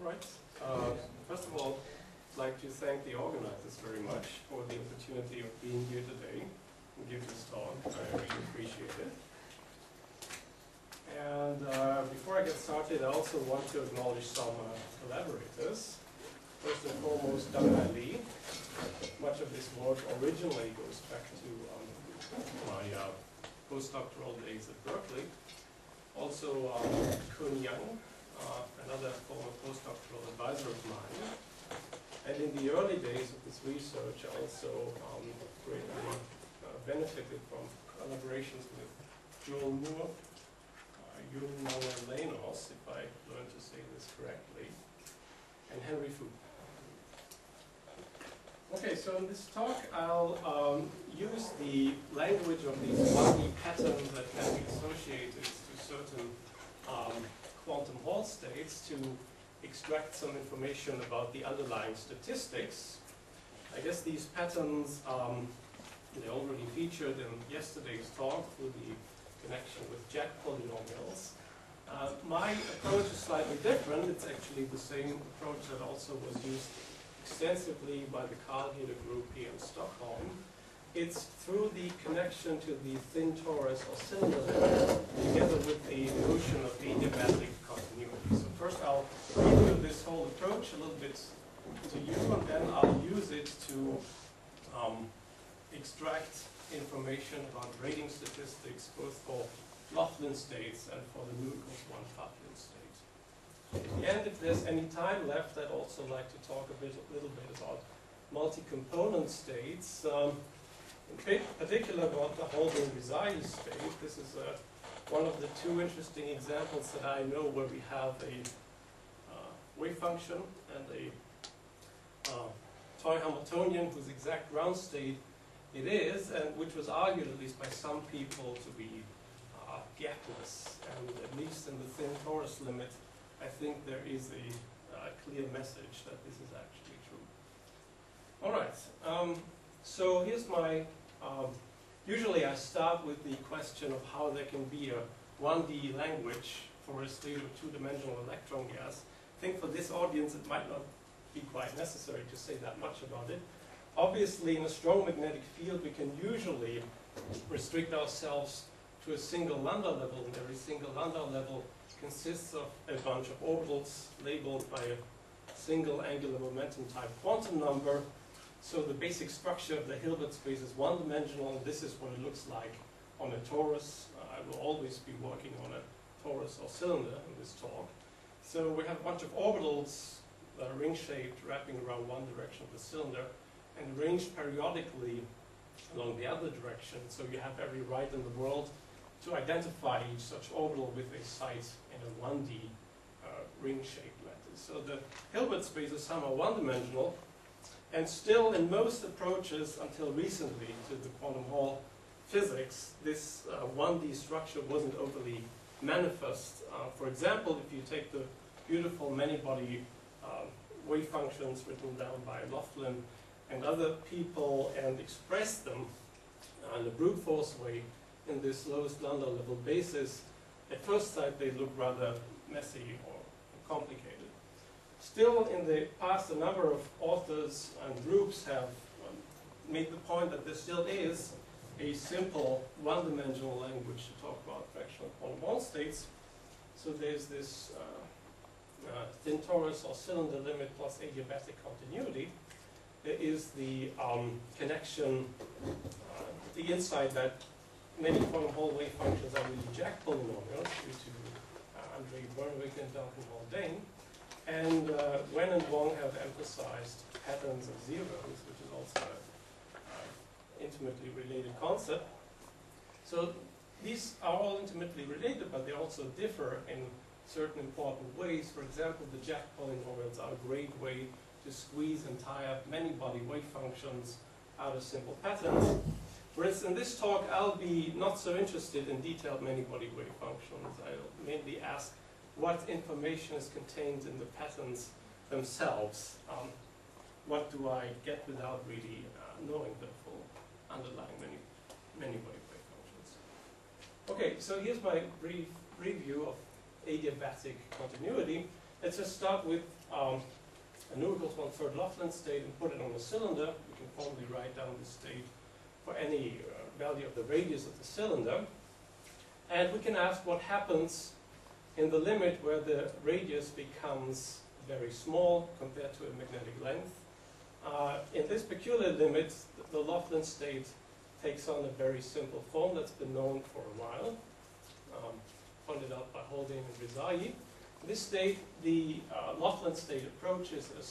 right. First of all, I'd like to thank the organizers very much for the opportunity of being here today and give this talk. I really appreciate it. And before I get started, I also want to acknowledge some collaborators. First and foremost, Dana Lee. Much of this work originally goes back to my postdoctoral days at Berkeley. Also, Kun Young, another former postdoctoral advisor of mine. And in the early days of this research, I also greatly benefited from collaborations with Joel Moore, Yun Manuel Lenos, if I learned to say this correctly, and Henry Fu. Okay, so in this talk, I'll use the language of these 1D patterns that can be associated to certain quantum Hall states to extract some information about the underlying statistics. I guess these patterns, they already featured in yesterday's talk through the connection with Jack polynomials. My approach is slightly different. It's actually the same approach that also was used extensively by the Carl Hiller group here in Stockholm. It's through the connection to the thin torus or cylinder limit together with the notion of adiabatic continuity. So first I'll review this whole approach a little bit to you, and then I'll use it to extract information about grading statistics both for Laughlin states and for the nu=1 Laughlin state. At the end, if there's any time left, I'd also like to talk a little bit about multi-component states, in particular about the Holden-Risaille state. This is one of the two interesting examples that I know where we have a wave function and a toy Hamiltonian whose exact ground state it is, and which was argued, at least by some people, to be gapless. And at least in the thin torus limit, I think there is a clear message that this is actually true. All right, so here's my, usually I start with the question of how there can be a 1D language for a state of two-dimensional electron gas. I think for this audience it might not be quite necessary to say that much about it. Obviously, in a strong magnetic field, we can usually restrict ourselves to a single lambda level, and every single lambda level consists of a bunch of orbitals labeled by a single angular momentum type quantum number. So the basic structure of the Hilbert space is one-dimensional, and this is what it looks like on a torus. I will always be working on a torus or cylinder in this talk. So we have a bunch of orbitals that are ring-shaped, wrapping around one direction of the cylinder, and arranged periodically along the other direction. So you have every right in the world to identify each such orbital with a site in a 1D ring-shaped lattice. So the Hilbert space is somehow one-dimensional, and still in most approaches until recently to the quantum Hall physics, this 1D structure wasn't overly manifest. For example, if you take the beautiful many-body wave functions written down by Laughlin and other people and express them in a brute force way in this lowest lambda level basis, at first sight they look rather messy or complicated. Still, in the past, a number of authors and groups have made the point that there still is a simple one-dimensional language to talk about fractional quantum Hall states. So there's this thin torus or cylinder limit plus adiabatic continuity. There is the connection, the insight that many quantum Hall wave functions are really Jack polynomials due to Andrei Bernwick and Duncan Haldane. And Wen and Wong have emphasized patterns of zeros, which is also an intimately related concept. So these are all intimately related, but they also differ in certain important ways. For example, the Jack polynomials are a great way to squeeze entire many-body wave functions out of simple patterns. Whereas in this talk, I'll be not so interested in detailed many-body wave functions. I'll mainly ask what information is contained in the patterns themselves. What do I get without really knowing the full underlying many-body wave functions? Okay, so here's my brief review of adiabatic continuity. let's just start with a nu equals 1/3 Laughlin state and put it on a cylinder. We can formally write down the state for any value of the radius of the cylinder. And we can ask what happens in the limit where the radius becomes very small compared to a magnetic length. In this peculiar limit, the Laughlin state takes on a very simple form that's been known for a while, pointed out by Haldane and Rizayi. In this state, the Laughlin state approaches a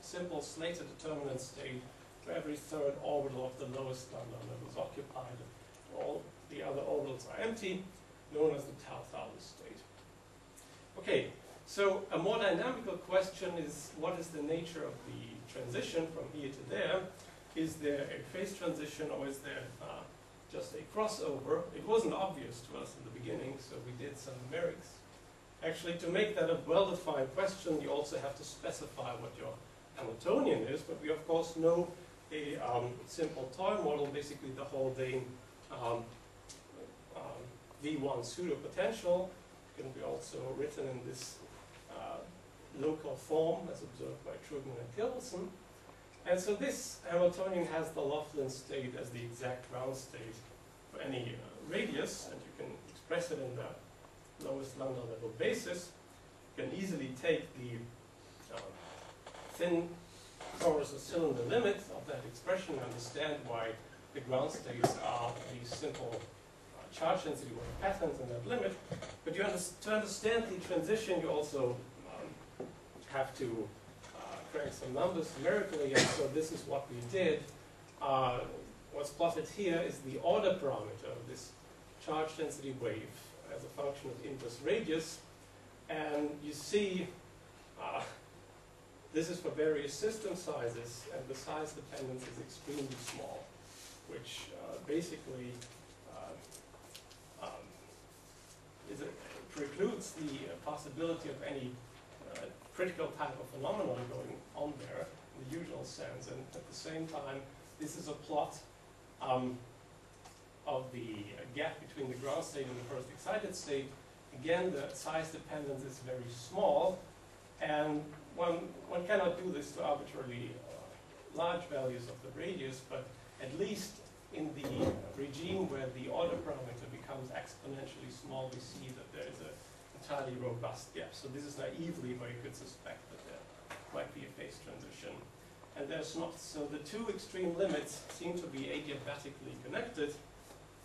simple Slater determinant state where every third orbital of the lowest Lambda level is occupied and all the other orbitals are empty, known as the tau-thales state. Okay, so a more dynamical question is, what is the nature of the transition from here to there? Is there a phase transition, or is there just a crossover? It wasn't obvious to us in the beginning, so we did some numerics. Actually, to make that a well-defined question, you also have to specify what your Hamiltonian is, but we of course know a simple toy model, basically the Haldane V1 pseudo-potential, can be also written in this local form as observed by Trugman and Gilson. And so this Hamiltonian has the Laughlin state as the exact ground state for any radius, and you can express it in the lowest lambda level basis. You can easily take the thin torus or cylinder limit of that expression and understand why the ground states are these simple charge density wave patterns in that limit. But to understand the transition, you also have to crank some numbers numerically, and so this is what we did. What's plotted here is the order parameter of this charge density wave as a function of inverse radius, and you see this is for various system sizes, and the size dependence is extremely small, which basically precludes the possibility of any critical type of phenomenon going on there in the usual sense. And at the same time, this is a plot of the gap between the ground state and the first excited state. Again, the size dependence is very small, and one cannot do this to arbitrarily large values of the radius, but at least in the regime where the order parameter becomes exponentially small, we see that there is an entirely robust gap. So this is naively where you could suspect that there might be a phase transition. And there's not. So the two extreme limits seem to be adiabatically connected.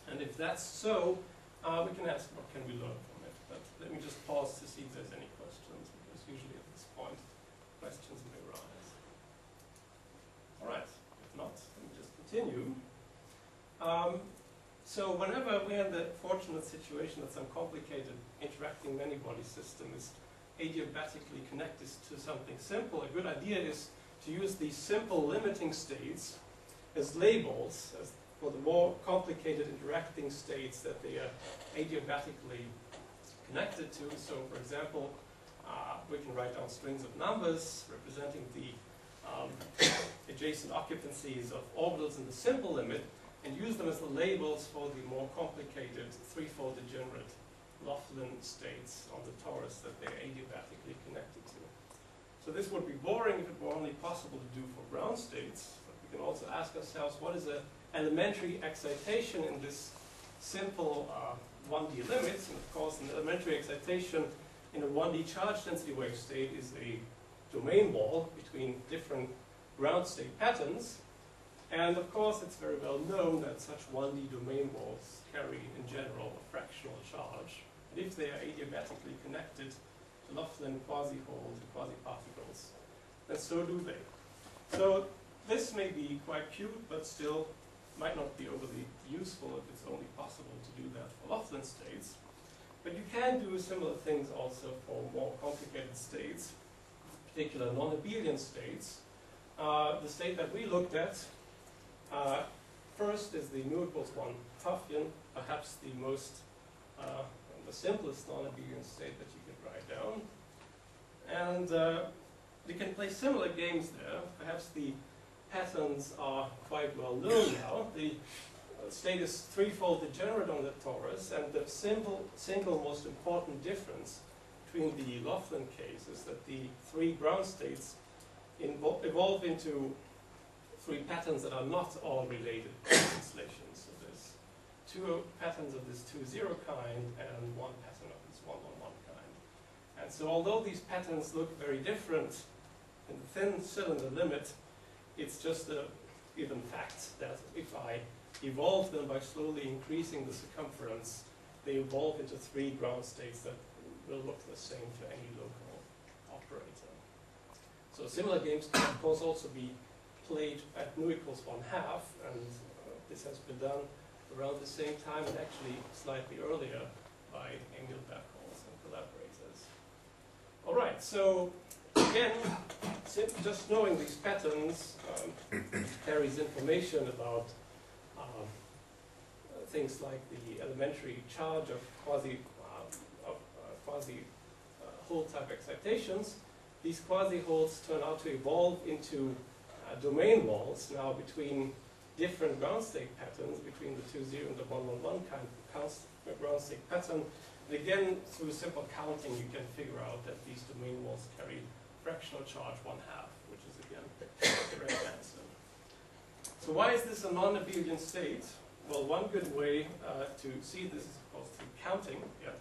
And if that's so, we can ask what can we learn from it. But let me just pause to see if there's any questions, because usually at this point, questions may arise. All right, if not, let me just continue. So whenever we're in the fortunate situation that some complicated interacting many-body system is adiabatically connected to something simple, a good idea is to use these simple limiting states as labels as for the more complicated interacting states that they are adiabatically connected to. So for example, we can write down strings of numbers representing the adjacent occupancies of orbitals in the simple limit, and use them as the labels for the more complicated threefold degenerate Laughlin states on the torus that they're adiabatically connected to. So this would be boring if it were only possible to do for ground states, but we can also ask ourselves, what is an elementary excitation in this simple 1D limits? And of course, an elementary excitation in a 1D charge density wave state is a domain wall between different ground state patterns. And of course, it's very well known that such 1D domain walls carry, in general, a fractional charge. And if they are adiabatically connected to Laughlin quasi-holes and quasi-particles, then so do they. So this may be quite cute, but still might not be overly useful if it's only possible to do that for Laughlin states. But you can do similar things also for more complicated states, particular non-abelian states. The state that we looked at first is the nu equals 1 Puffian, perhaps the most, the simplest non-abelian state that you could write down. And we can play similar games there. Perhaps the patterns are quite well known now. The state is threefold degenerate on the torus, and the single most important difference between the Laughlin case is that the three ground states evolve into three patterns that are not all related translations. So there's two patterns of this 2-0 kind and one pattern of this 1-1-1 kind. And so although these patterns look very different in the thin cylinder limit, it's just a given fact that if I evolve them by slowly increasing the circumference, they evolve into three ground states that will look the same to any local operator. So similar games can of course also be played at nu equals 1/2, and this has been done around the same time and actually slightly earlier by Emil Bergholz and collaborators. All right, so again, just knowing these patterns carries information about things like the elementary charge of quasi-hole type excitations. These quasi-holes turn out to evolve into domain walls now between different ground state patterns, between the 2-0 and the 1-1-1 kind of ground state pattern. And again, through simple counting, you can figure out that these domain walls carry fractional charge 1/2, which is again the correct answer. So why is this a non-abelian state? Well, one good way to see this is, of course, through counting. Yeah.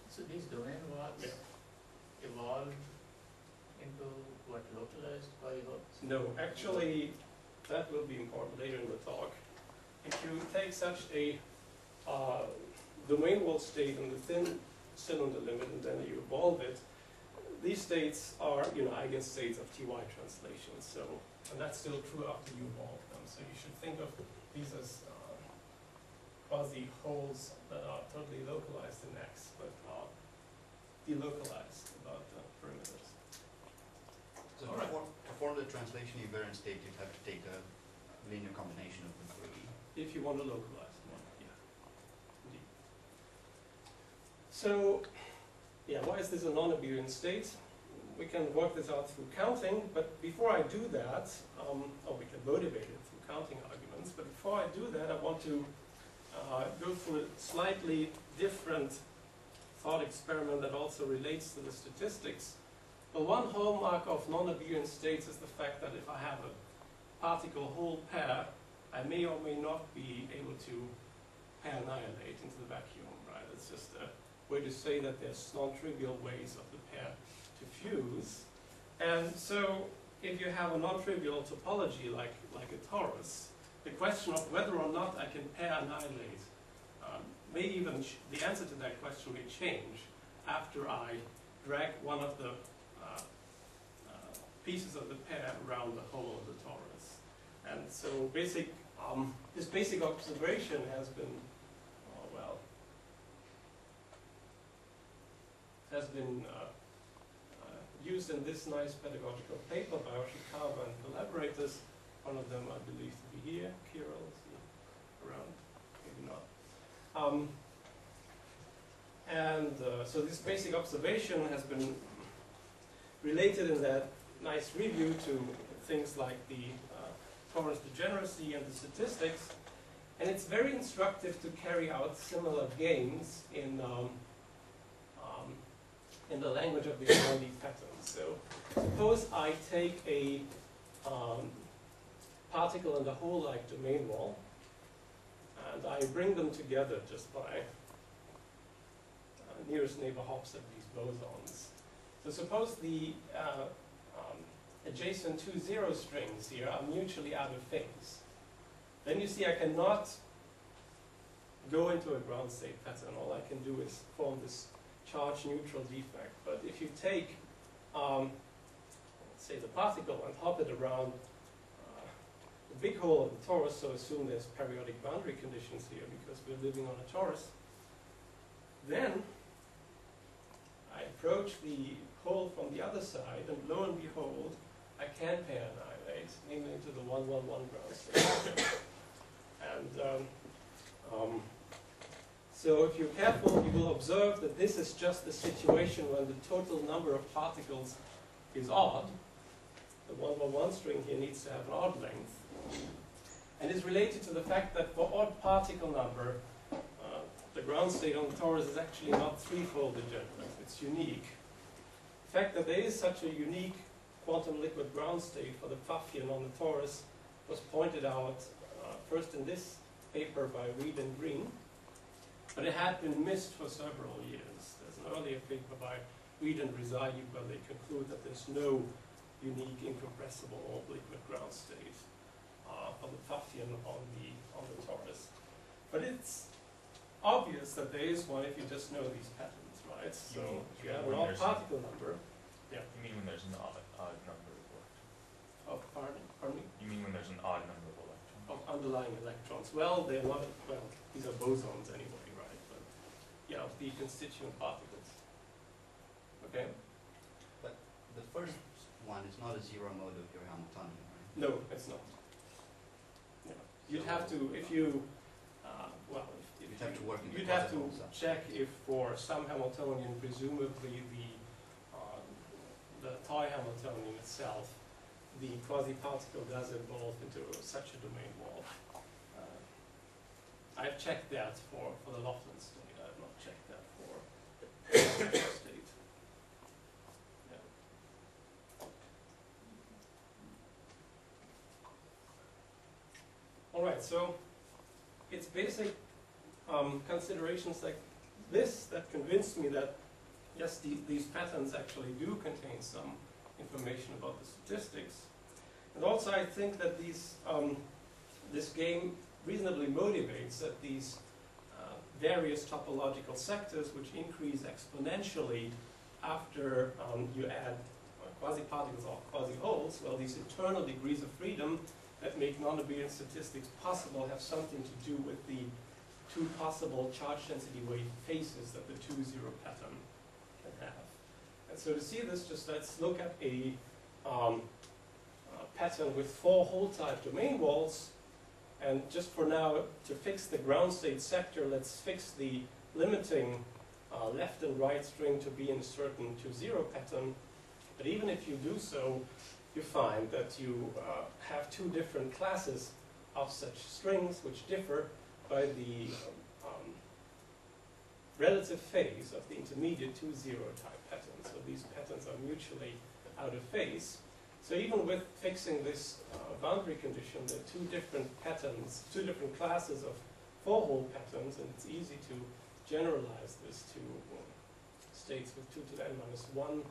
So these domain walls evolve into what, localized polyhopes? No, actually, that will be important later in the talk. If you take such a domain wall state in the thin cylinder limit and then you evolve it, these states are eigenstates of Ty translations. So, and that's still true after you evolve them. So you should think of these as quasi-holes that are totally localized in X, but are delocalized about the perimeters. So to form the translation invariant state, you'd have to take a linear combination of the three. If you want to localize one, yeah, indeed. So, yeah, why is this a non-abelian state? We can work this out through counting, but before I do that, or we can motivate it through counting arguments, but before I do that, I want to go through a slightly different thought experiment that also relates to the statistics. Well, one hallmark of non-abelian states is the fact that if I have a particle-hole pair, I may or may not be able to pair annihilate into the vacuum, right? It's just a way to say that there's non-trivial ways of the pair to fuse. And so if you have a non-trivial topology like a torus, the question of whether or not I can pair annihilate may even, the answer to that question may change after I drag one of the pieces of the pair around the hole of the torus. And so this basic observation has been, used in this nice pedagogical paper by Oshikawa and collaborators. One of them, I believe, to be here. Kirill, is he around? Maybe not. So this basic observation has been related in that nice review to things like the torus degeneracy and the statistics. And it's very instructive to carry out similar games in the language of the R&D patterns. So suppose I take a particle and a hole-like domain wall, and I bring them together just by nearest neighbor hops of these bosons. So suppose the adjacent two zero strings here are mutually out of phase. Then you see I cannot go into a ground state pattern. All I can do is form this charge neutral defect. But if you take, say, the particle and hop it around the big hole of the torus, so assume there's periodic boundary conditions here because we're living on a torus, then I approach the hole from the other side, and lo and behold, I can pair annihilate, namely into the 1-1-1 ground state. And so if you're careful, you will observe that this is just the situation when the total number of particles is odd. The 1-1-1 string here needs to have an odd length. And is related to the fact that for odd particle number, the ground state on the torus is actually not threefold degenerate, it's unique. The fact that there is such a unique quantum liquid ground state for the Pfaffian on the torus was pointed out first in this paper by Reed and Green, but it had been missed for several years. There's an earlier paper by Reed and Rizai where they conclude that there's no unique incompressible liquid ground state for the Pfaffian on the torus. But it's obvious that there is one if you just know these patterns, right? So if you have an odd particle number. Yeah. You mean when there's an odd number of electrons? Oh, pardon me? You mean when there's an odd number of electrons? Of underlying electrons. Well, they're not, well, these are bosons anyway, right? But, yeah, of the constituent particles. Okay? But the first one is not a zero mode of your Hamiltonian, right? No, it's not. Yeah. You'd have to, if you, well, if You'd have to work in the you'd have to quasi-poles, check if for some Hamiltonian, presumably the tie Hamiltonian itself, the quasi-particle does evolve into such a domain wall. I've checked that for the Laughlin state. I have not checked that for the state. Yeah. All right, so it's basic considerations like this that convinced me that yes, these patterns actually do contain some information about the statistics. And also I think that this game reasonably motivates that these various topological sectors which increase exponentially after you add quasi-particles or quasi-holes, well, these internal degrees of freedom that make non-abelian statistics possible have something to do with the two possible charge density wave faces that the 2-0 pattern can have. And so to see this, just let's look at a pattern with 4 hole-type domain walls. And just for now, to fix the ground state sector, let's fix the limiting left and right string to be in a certain 2-0 pattern. But even if you do so, you find that you have 2 different classes of such strings which differ by the relative phase of the intermediate 2-0 type pattern. So these patterns are mutually out of phase. So even with fixing this boundary condition, there are 2 different patterns, 2 different classes of 4-hole patterns, and it's easy to generalize this to states with 2 to the n minus 1,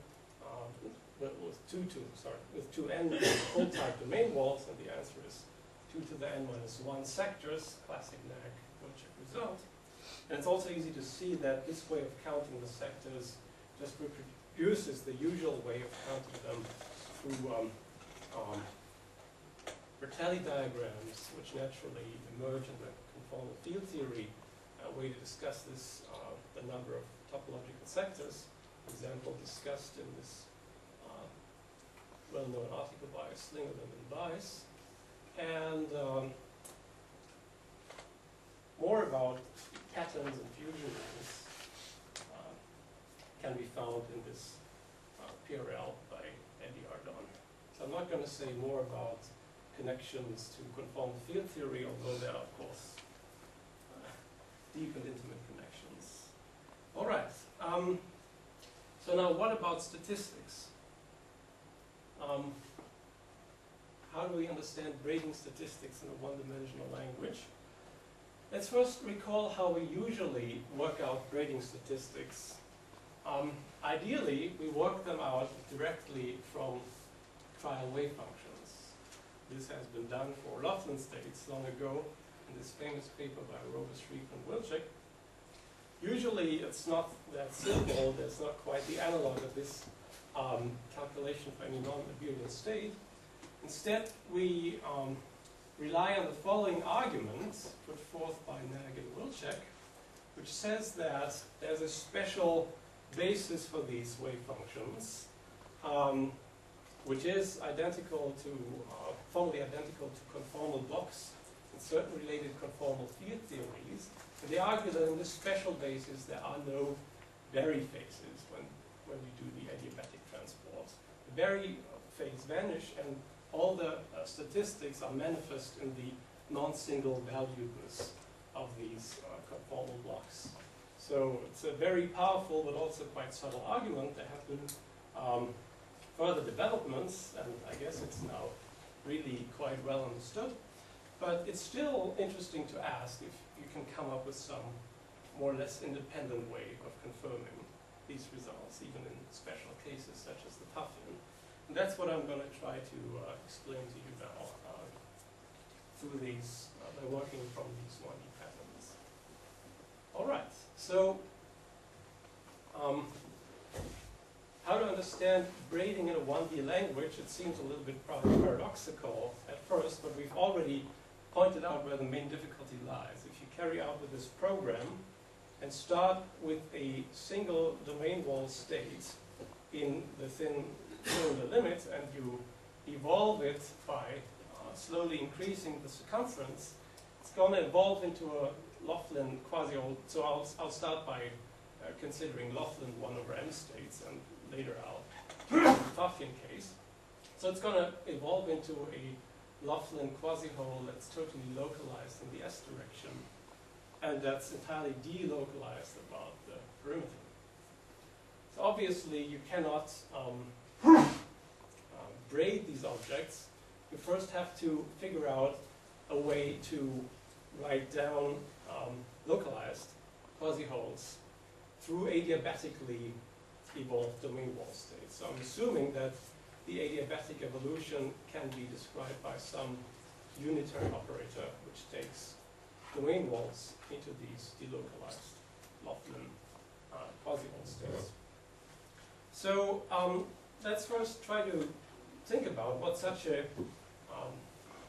with 2n hole type domain walls, and the answer is 2 to the n minus 1 sectors, classic Nag-Wilczek result. And it's also easy to see that this way of counting the sectors just reproduces the usual way of counting them through Bertelli diagrams, which naturally emerge in the conformal field theory. A way to discuss this, the number of topological sectors, for example, discussed in this well-known article by Slingerland and Weiss. And more about patterns and fusion rings can be found in this PRL by Eddie Ardon. So I'm not going to say more about connections to conformal field theory, although there are, of course, deep and intimate connections. All right. So now what about statistics? How do we understand grading statistics in a one-dimensional language? Let's first recall how we usually work out grading statistics. Ideally, we work them out directly from trial wave functions. This has been done for Laughlin states long ago in this famous paper by Robert, Shreve, and Wilczek. Usually, it's not that simple. There's not quite the analog of this calculation for any non-abelian state. Instead, we rely on the following argument put forth by Nag and Wilczek, which says that there's a special basis for these wave functions, which is identical to, formally identical to conformal blocks and certain related conformal field theories. And they argue that in this special basis there are no Berry phases when we do the adiabatic transport. The Berry phase vanish, and all the statistics are manifest in the non-single valuedness of these conformal blocks. So it's a very powerful but also quite subtle argument. There have been further developments, and I guess it's now really quite well understood. But it's still interesting to ask if you can come up with some more or less independent way of confirming these results, even in special cases such as the Puffian. And that's what I'm going to try to explain to you now through these, by working from these 1D patterns. All right, so how to understand braiding in a 1D language? It seems a little bit paradoxical at first, but we've already pointed out where the main difficulty lies. If you carry out with this program and start with a single domain wall state in the thin cylinder limit, and you evolve it by slowly increasing the circumference, it's going to evolve into a Laughlin quasi-hole. So I'll start by considering Laughlin 1/m states, and later I'll use the Puffian case. So it's going to evolve into a Laughlin quasi-hole that's totally localized in the S direction, and that's entirely delocalized about the perimeter. So obviously you cannot braid these objects. You first have to figure out a way to write down localized quasi-holes through adiabatically evolved domain wall states. So I'm assuming that the adiabatic evolution can be described by some unitary operator which takes domain walls into these delocalized Laughlin quasi-hole states. So let's first try to think about what such a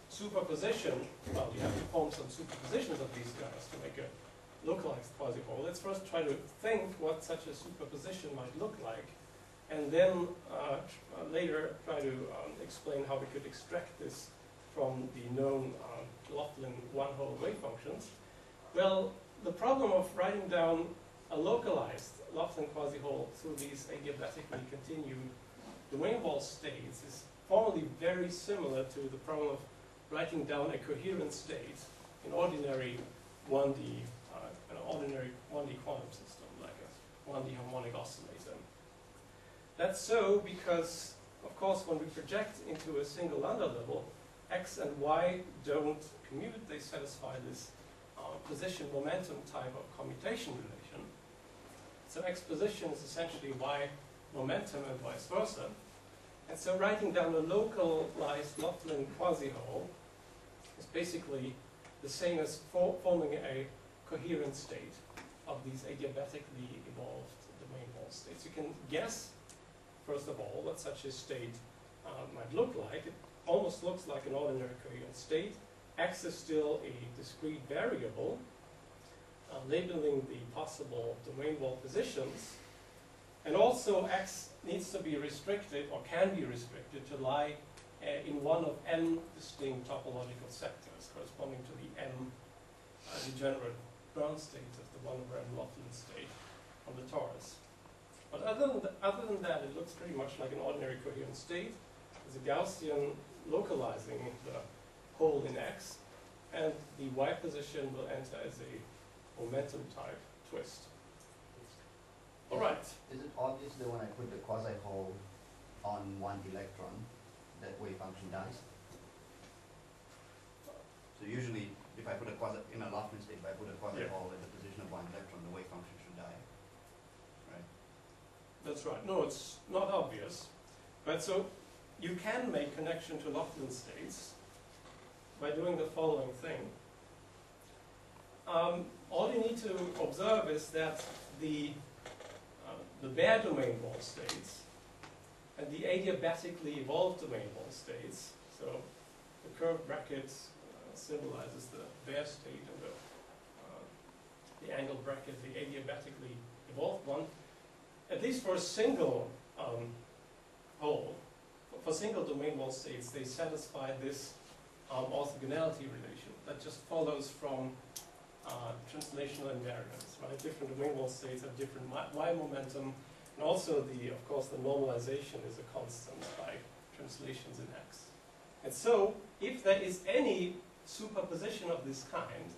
superposition, well, you have to form some superpositions of these guys to make a localized quasi-hole. Let's first try to think what such a superposition might look like, and then later try to explain how we could extract this from the known Laughlin one-hole wave functions. Well, the problem of writing down a localized Laughlin quasi-hole through these adiabatically continued domain wall states is formally very similar to the problem of writing down a coherent state in ordinary 1D, an ordinary 1D quantum system, like a 1D harmonic oscillator. That's so because, of course, when we project into a single lambda level, x and y don't commute. They satisfy this position momentum type of commutation relation. So x position is essentially y momentum and vice versa. And so writing down a localized Laughlin quasi-hole is basically the same as forming a coherent state of these adiabatically evolved domain wall states. You can guess, first of all, what such a state might look like. It almost looks like an ordinary coherent state. X is still a discrete variable, labeling the possible domain wall positions. And also X needs to be restricted, or can be restricted, to lie in one of n distinct topological sectors, corresponding to the n degenerate Brown state of the 1/m Laughlin state on the torus. But other than that, it looks pretty much like an ordinary coherent state. There's a Gaussian localizing the hole in X, and the Y position will enter as a momentum type twist. All right. Is it obvious that when I put the quasi-hole on one electron, that wave function dies? So usually, if I put a quasi in a Laughlin state, if I put a quasi-hole at the position of one electron, the wave function should die, right? That's right. No, it's not obvious. But so you can make connection to Laughlin states by doing the following thing. All you need to observe is that the bare domain wall states and the adiabatically evolved domain wall states, so the curved bracket symbolizes the bare state, and the angled bracket, the adiabatically evolved one, at least for a single hole, for single domain wall states, they satisfy this orthogonality relation that just follows from translational invariance, right? Different domain wall states have different y momentum, and also of course, the normalization is a constant by translations in X. And so, if there is any superposition of this kind,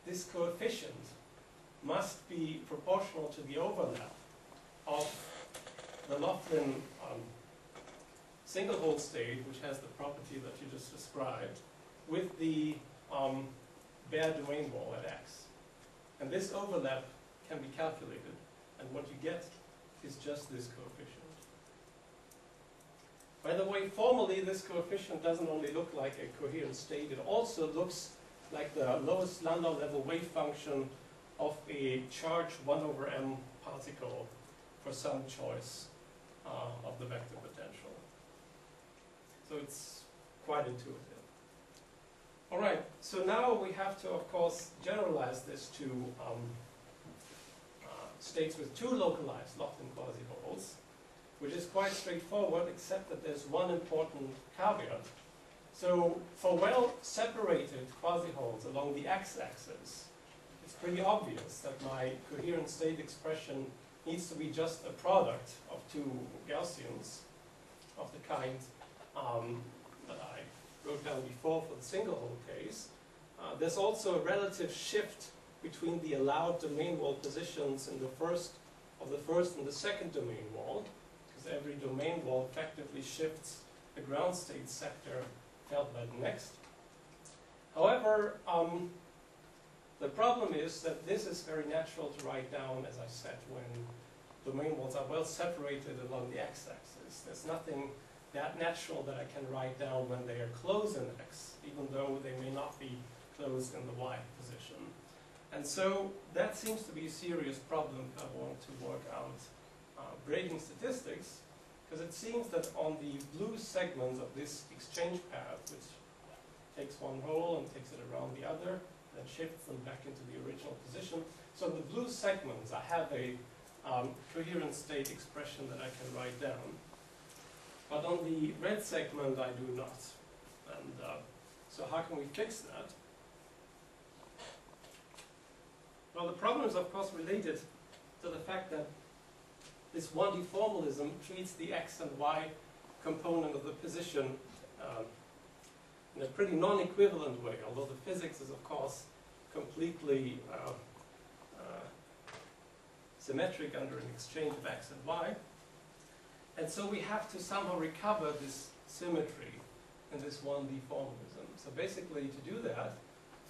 this coefficient must be proportional to the overlap of the Laughlin single hole state, which has the property that you just described, with the bare domain wall at X. And this overlap can be calculated, and what you get is just this coefficient. By the way, formally this coefficient doesn't only look like a coherent state, it also looks like the lowest Landau level wave function of a charge 1 over m particle for some choice of the vector potential. So it's quite intuitive. All right, so now we have to, of course, generalize this to states with two localized Laughlin quasi-holes, which is quite straightforward, except that there's one important caveat. So for well-separated quasi-holes along the x-axis, it's pretty obvious that my coherent state expression needs to be just a product of two Gaussians of the kind that I wrote down before for the single hole case. There's also a relative shift between the allowed domain wall positions in the first and the second domain wall, because every domain wall effectively shifts the ground state sector felt by the next. However, the problem is that this is very natural to write down, as I said, when domain walls are well separated along the x-axis. There's nothing that natural that I can write down when they are close in x, even though they may not be closed in the y position. And so that seems to be a serious problem if I want to work out braiding statistics, because it seems that on the blue segments of this exchange path, which takes one hole and takes it around the other, then shifts them back into the original position. So in the blue segments, I have a coherent state expression that I can write down. But on the red segment, I do not. And so how can we fix that? Well, the problem is, of course, related to the fact that this 1D formalism treats the x and y component of the position in a pretty non-equivalent way, although the physics is, of course, completely symmetric under an exchange of x and y. And so we have to somehow recover this symmetry in this 1D formalism. So basically, to do that,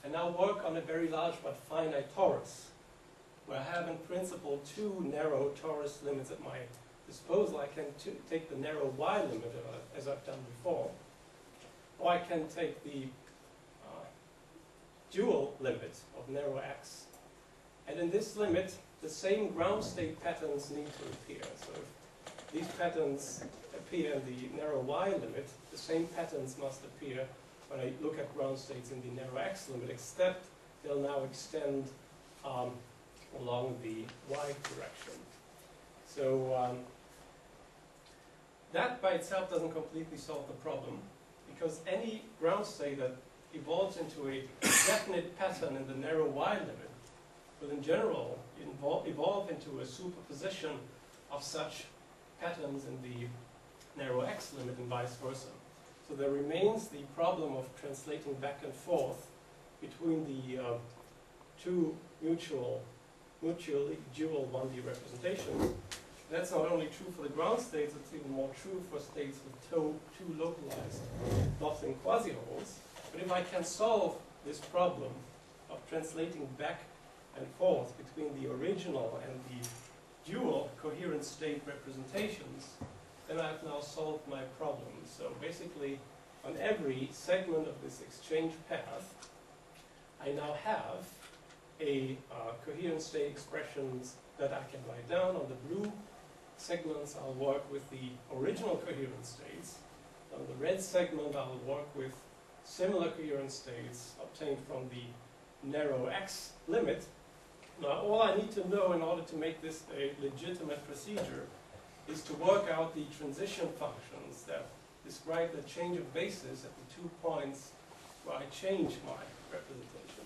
I now work on a very large but finite torus, where I have in principle two narrow torus limits at my disposal. I can take the narrow y limit, as I've done before, or I can take the dual limit of narrow x. And in this limit, the same ground state patterns need to appear. So if these patterns appear in the narrow y limit, the same patterns must appear when I look at ground states in the narrow x limit, except they'll now extend along the y direction. So that by itself doesn't completely solve the problem, because any ground state that evolves into a definite pattern in the narrow y limit will in general evolve into a superposition of such patterns in the narrow x limit and vice versa. So there remains the problem of translating back and forth between the two mutually dual 1D representations. That's not only true for the ground states, it's even more true for states with two localized Laughlin quasi-holes. But if I can solve this problem of translating back and forth between the original and the dual coherent state representations, then I've now solved my problem. So basically, on every segment of this exchange path, I now have a coherent state expressions that I can write down. On the blue segments, I'll work with the original coherent states. On the red segment, I'll work with similar coherent states obtained from the narrow x limit. Now, all I need to know in order to make this a legitimate procedure is to work out the transition functions that describe the change of basis at the 2 points where I change my representation.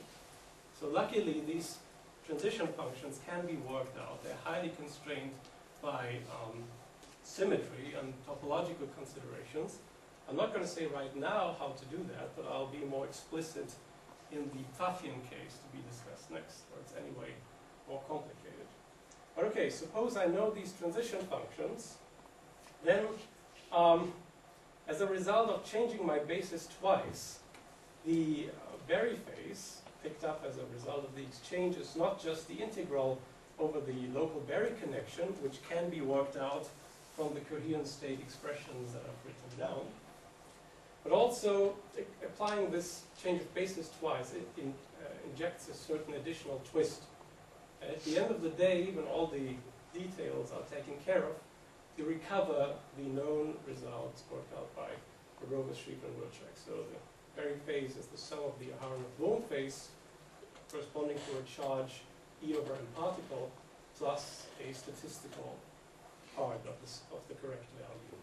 So luckily, these transition functions can be worked out. They're highly constrained by symmetry and topological considerations. I'm not going to say right now how to do that, but I'll be more explicit in the Pfaffian case to be discussed next, or it's anyway more complicated. But okay, suppose I know these transition functions, then as a result of changing my basis twice, the Berry phase picked up as a result of the exchange is not just the integral over the local Berry connection, which can be worked out from the coherent state expressions that I've written down, but also applying this change of basis twice, it injects a certain additional twist. And at the end of the day, when all the details are taken care of, you recover the known results worked out by Rogers, Schrieffer, and Wirtschek. So the Berry phase is the sum of the Aharonov-Bohm phase corresponding to a charge E over m particle plus a statistical part of the correct value.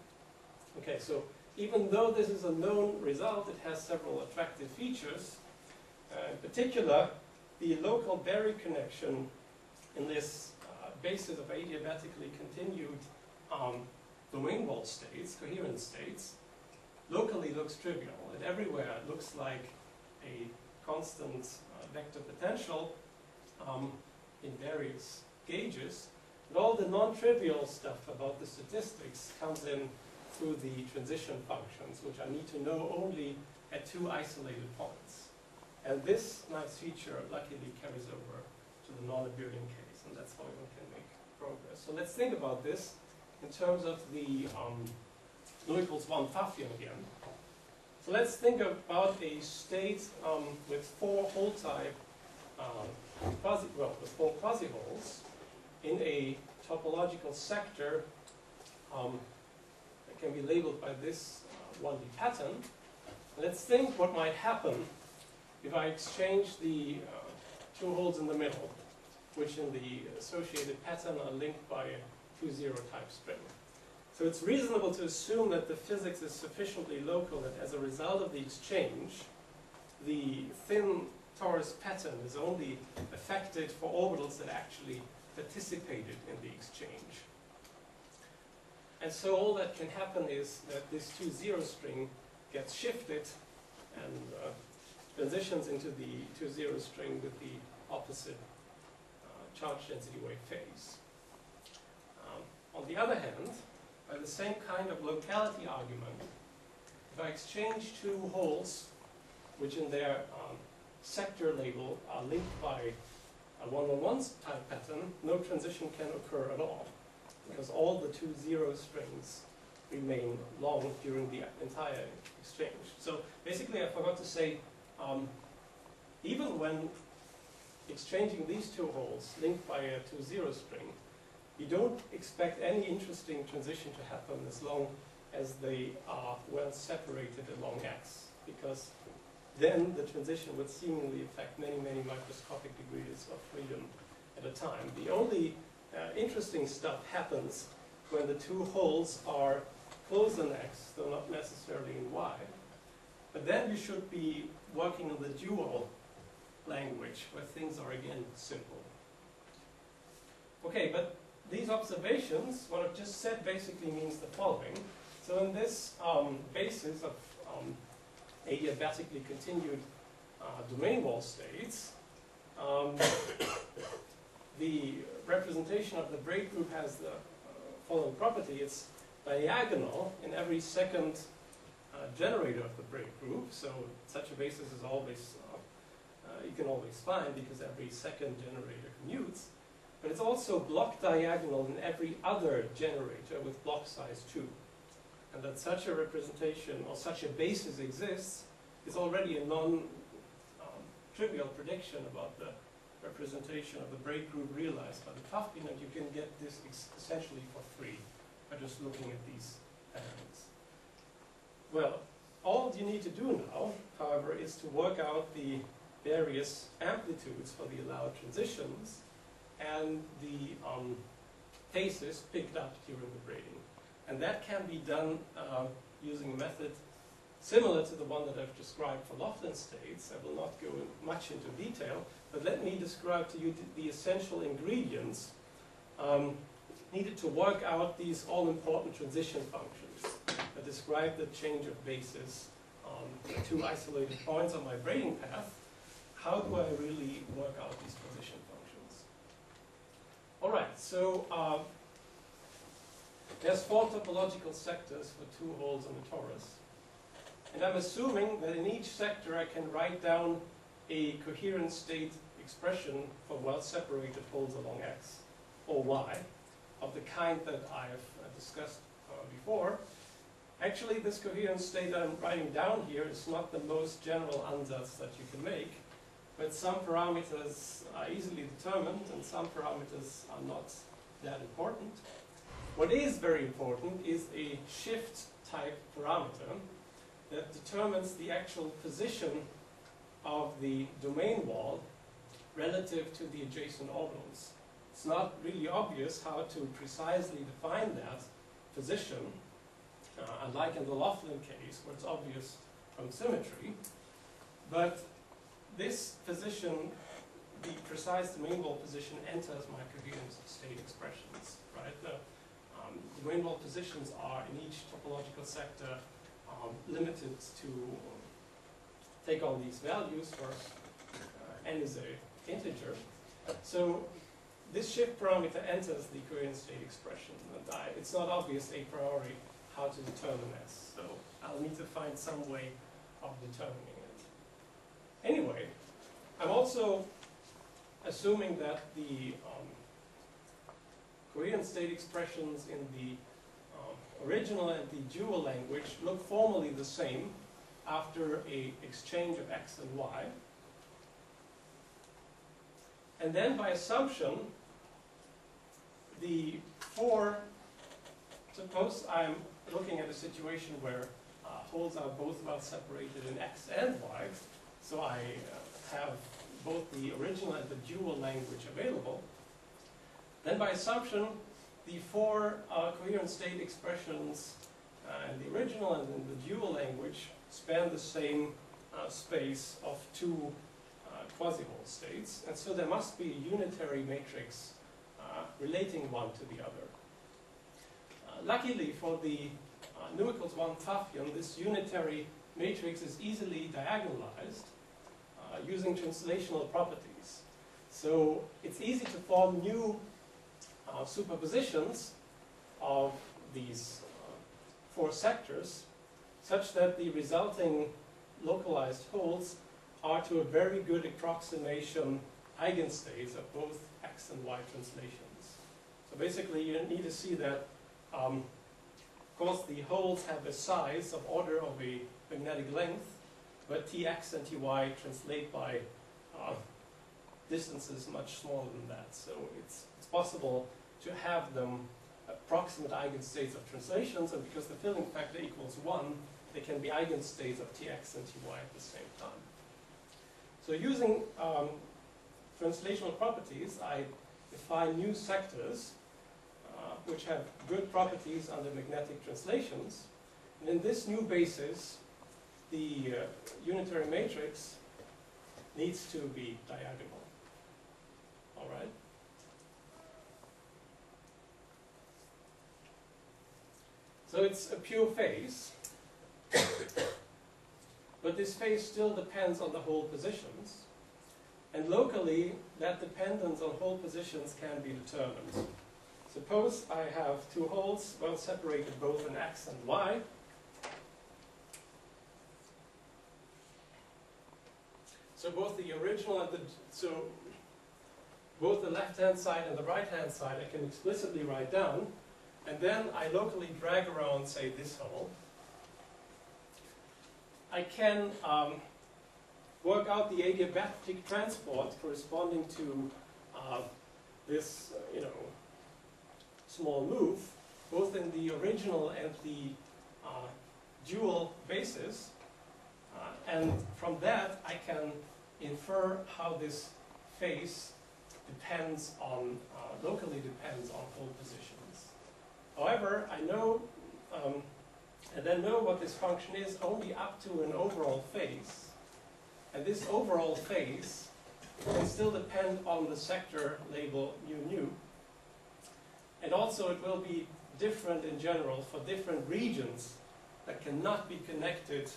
Okay, so even though this is a known result, it has several attractive features. In particular, the local Berry connection in this basis of adiabatically continued domain wall states, coherent states, locally looks trivial. It everywhere looks like a constant vector potential in various gauges. But all the non-trivial stuff about the statistics comes in through the transition functions, which I need to know only at two isolated points. And this nice feature luckily carries over to the non-abelian case, and that's how one can make progress. So let's think about this in terms of the nu equals 1 Pfaffian again. So let's think about a state with four hole type, with four quasi-holes in a topological sector that can be labeled by this 1D pattern. Let's think what might happen if I exchange the two holes in the middle, which in the associated pattern are linked by a 2-0 type string. So it's reasonable to assume that the physics is sufficiently local that as a result of the exchange, the thin torus pattern is only affected for orbitals that actually participated in the exchange. And so all that can happen is that this 2-0 string gets shifted and transitions into the 2-0 string with the opposite charge density wave phase. On the other hand, by the same kind of locality argument, if I exchange two holes, which in their sector label are linked by a 1-on-1 type pattern, no transition can occur at all, because all the 2-0 strings remain long during the entire exchange. So basically, I forgot to say, even when exchanging these two holes linked by a 2-0 string, you don't expect any interesting transition to happen as long as they are well separated along x, because then the transition would seemingly affect many, many microscopic degrees of freedom at a time. The only interesting stuff happens when the two holes are close on x, though not necessarily in y. But then you should be working on the dual language, where things are again simple. Okay, but these observations, what I've just said basically means the following. So in this basis of adiabatically continued domain wall states, the representation of the braid group has the following property. It's diagonal in every second generator of the braid group. So such a basis is always, you can always find because every second generator commutes. But it's also block diagonal in every other generator with block size 2. And that such a representation or such a basis exists is already a non-trivial prediction about the representation of the braid group realized by the Pfaffian, and you can get this essentially for free by just looking at these patterns. Well, all you need to do now, however, is to work out the various amplitudes for the allowed transitions and the cases picked up during the braiding. And that can be done using a method similar to the one that I've described for Laughlin states. I will not go much into detail, but let me describe to you the essential ingredients needed to work out these all-important transition functions that describe the change of basis on the two isolated points on my braiding path. how do I really work out these position functions? All right, so there's 4 topological sectors for 2 holes in a torus. And I'm assuming that in each sector I can write down a coherent state expression for well-separated holes along X or Y of the kind that I've discussed before. Actually, this coherent state that I'm writing down here is not the most general ansatz that you can make, but some parameters are easily determined and some parameters are not that important. What is very important is a shift type parameter that determines the actual position of the domain wall relative to the adjacent orbitals. It's not really obvious how to precisely define that position, unlike in the Laughlin case where it's obvious from symmetry. But this position, the precise domain wall position, enters my coherent state expressions, right? The domain wall positions are in each topological sector limited to take all these values for n is an integer. So this shift parameter enters the coherent state expression, and it's not obvious a priori how to determine this. So I'll need to find some way of determining it. Anyway, I'm also assuming that the coherent state expressions in the original and the dual language look formally the same after an exchange of x and y. And then by assumption, suppose I'm looking at a situation where holes are both well separated in x and y, so I have both the original and the dual language available. Then by assumption, the 4 coherent state expressions in the original and in the dual language span the same space of 2 quasi-hole states, and so there must be a unitary matrix relating one to the other. Luckily for the nu equals 1 Pfaffian, this unitary matrix is easily diagonalized using translational properties. So it's easy to form new superpositions of these 4 sectors such that the resulting localized holes are to a very good approximation eigenstates of both x and y translations. So basically you need to see that of course the holes have a size of order of a magnetic length, but Tx and Ty translate by distances much smaller than that. So it's possible to have them approximate eigenstates of translations, and because the filling factor equals 1, they can be eigenstates of Tx and Ty at the same time. So using translational properties, I define new sectors which have good properties under magnetic translations. And in this new basis, the unitary matrix needs to be diagonal. All right? So it's a pure phase, but this phase still depends on the hole positions. And locally, that dependence on hole positions can be determined. Suppose I have 2 holes, well separated both in x and y. So both the original and both the left-hand side and the right-hand side I can explicitly write down. And then I locally drag around, say, this hole. I can work out the adiabatic transport corresponding to this, small move, both in the original and the dual basis. And from that, I can infer how this phase depends on, locally depends on hole positions. However, I know, and then know what this function is only up to an overall phase. And this overall phase can still depend on the sector label nu. And also it will be different in general for different regions that cannot be connected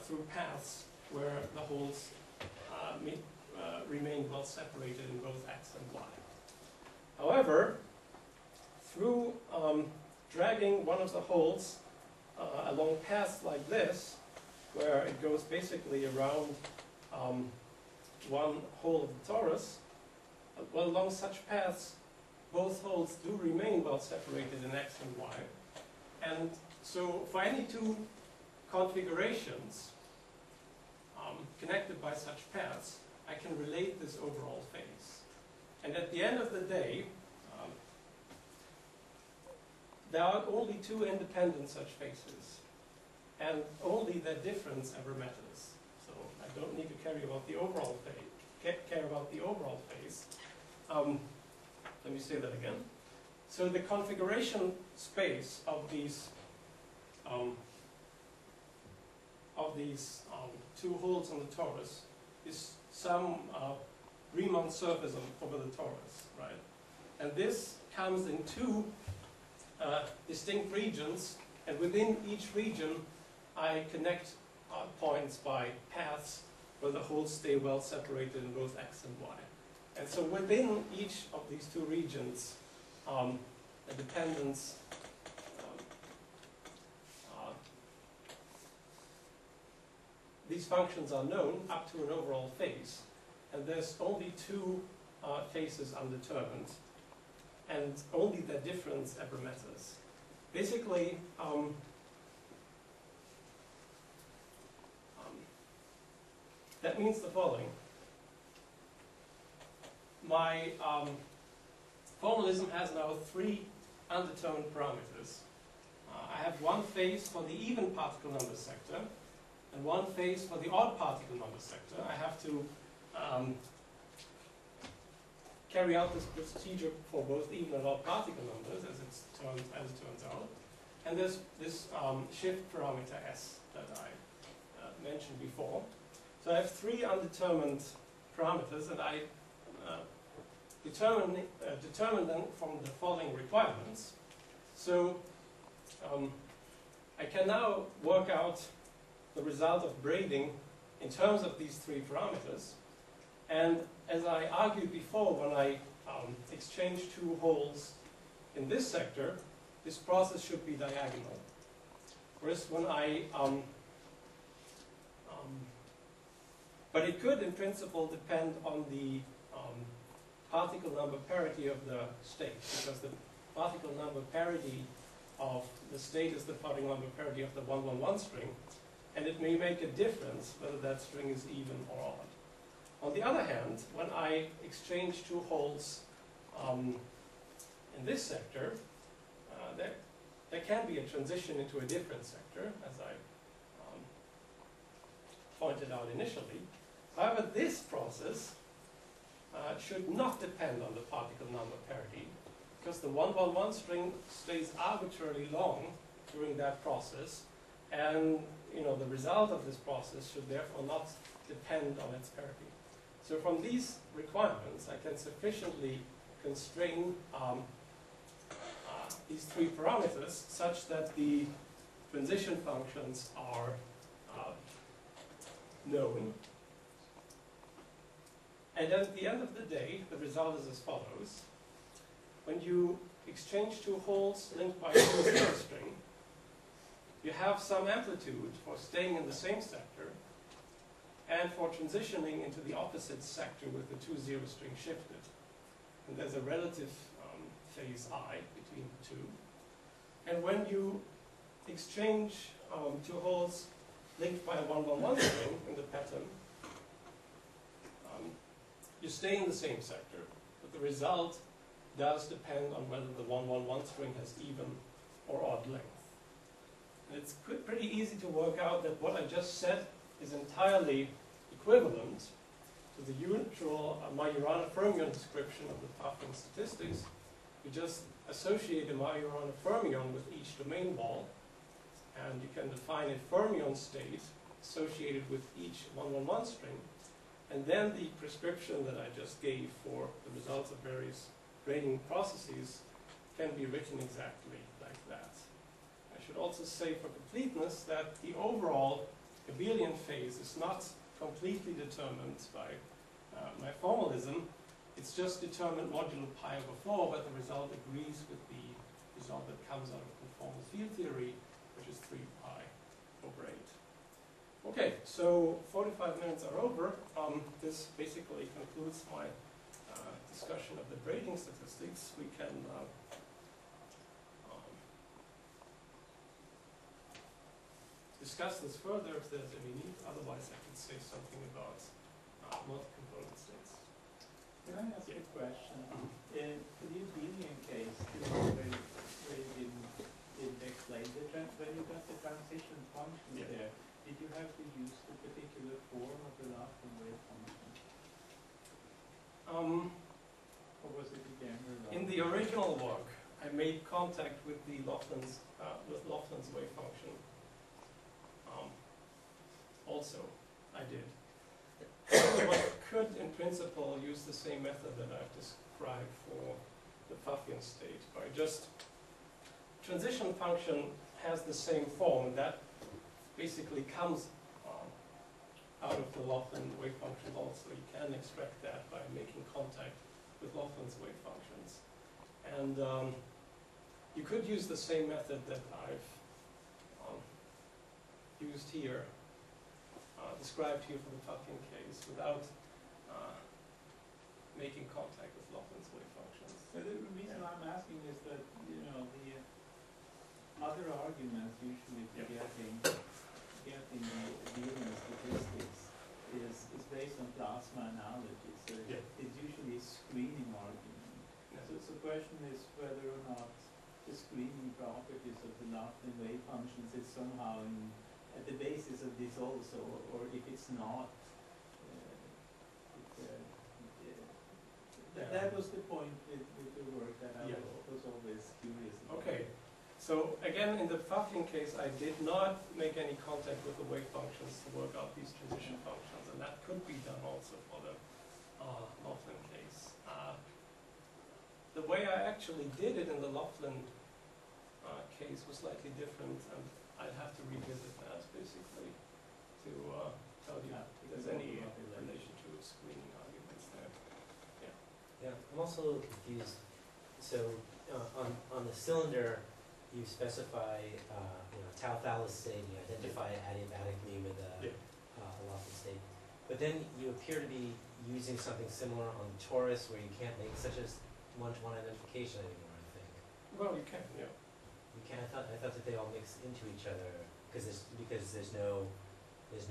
through paths where the holes remain well separated in both x and y. However, through dragging one of the holes along paths like this, where it goes basically around one hole of the torus, well, along such paths, both holes do remain well separated in x and y. And so for any two configurations connected by such paths, I can relate this overall phase. And at the end of the day, there are only two independent such phases, and only their difference ever matters. So I don't need to care about the overall phase. Let me say that again. So the configuration space of these two holes on the torus is some Riemann surface over the torus, right? And this comes in two distinct regions, and within each region I connect points by paths where the holes stay well separated in both x and y. And so within each of these two regions, the dependence these functions are known up to an overall phase, and there's only two phases undetermined, and only their difference ever matters. Basically, that means the following. My formalism has now three undetermined parameters. I have one phase for the even particle number sector, and one phase for the odd particle number sector. I have to carry out this procedure for both even and odd particle numbers, as it turns out. And there's this shift parameter S that I mentioned before. So I have three undetermined parameters, and I determine them from the following requirements. So I can now work out the result of braiding in terms of these three parameters. And as I argued before, when I exchange two holes in this sector, this process should be diagonal. Whereas when but it could in principle depend on the particle number parity of the state, because the particle number parity of the state is the particle number parity of the 1-1-1 string, and it may make a difference whether that string is even or odd. On the other hand, when I exchange two holes in this sector, there can be a transition into a different sector, as I pointed out initially. However, this process should not depend on the particle number parity, because the 1-1-1 string stays arbitrarily long during that process, and the result of this process should therefore not depend on its parity. So from these requirements, I can sufficiently constrain these three parameters such that the transition functions are known. And at the end of the day, the result is as follows. When you exchange two holes linked by a 2-0 string, you have some amplitude for staying in the same sector and for transitioning into the opposite sector with the 2-0 string shifted. And there's a relative phase I between the two. And when you exchange two holes linked by a 1-1-1 string in the pattern, you stay in the same sector, but the result does depend on whether the 1-1-1 string has even or odd length. And it's pretty easy to work out that what I just said is entirely equivalent to the usual Majorana fermion description of the Pfaffin statistics. You just associate a Majorana fermion with each domain wall, and you can define a fermion state associated with each 1-1-1 string. And then the prescription that I just gave for the results of various grading processes can be written exactly like that. I should also say for completeness that the overall abelian phase is not completely determined by my formalism. It's just determined modulo pi over 4, but the result agrees with the result that comes out of conformal field theory, which is 3 pi over 8. Okay, so 45 minutes are over. This basically concludes my discussion of the braiding statistics. We can discuss this further if there's any need. Otherwise, I could say something about multi-component states. Can I ask a question? In the Euclidean case, where you didn't explain when you got the transition function there, did you have to use the particular form of the Laplace wave function? Or was it a general? In the original work, I made contact with the Laughlin's wave function. Also, I did. One could, in principle, use the same method that I've described for the Pfaffian state, by just transition function has the same form, and that basically comes out of the Laughlin wave functions also. You can extract that by making contact with Laughlin's wave functions. And you could use the same method that I've used here, described here for the Pfaffian case, without making contact with Laughlin's wave functions. So the reason I'm asking is that, the other arguments usually for getting the Euclidean statistics is based on plasma analogy. So it's usually a screening argument. So the question is whether or not the screening properties of the Laughlin wave functions is somehow at the basis of this also, or if it's not. That was the point with the work that I was always curious about. Okay, so again, in the Pfaffian case, I did not make any contact with the wave functions to work out these transition functions, and that could be done also for the Laughlin case. The way I actually did it in the Laughlin case was slightly different, and I'd have to revisit that basically to tell you if there's any relation to screening arguments there. Yeah, I'm also confused. So on the cylinder, you specify tau thallus state, you identify it adiabatically with a Laughlin state. But then you appear to be using something similar on the torus, where you can't make such a one-to-one identification anymore, I think. Well, you can, yeah. You can. I thought that they all mix into each other because there's no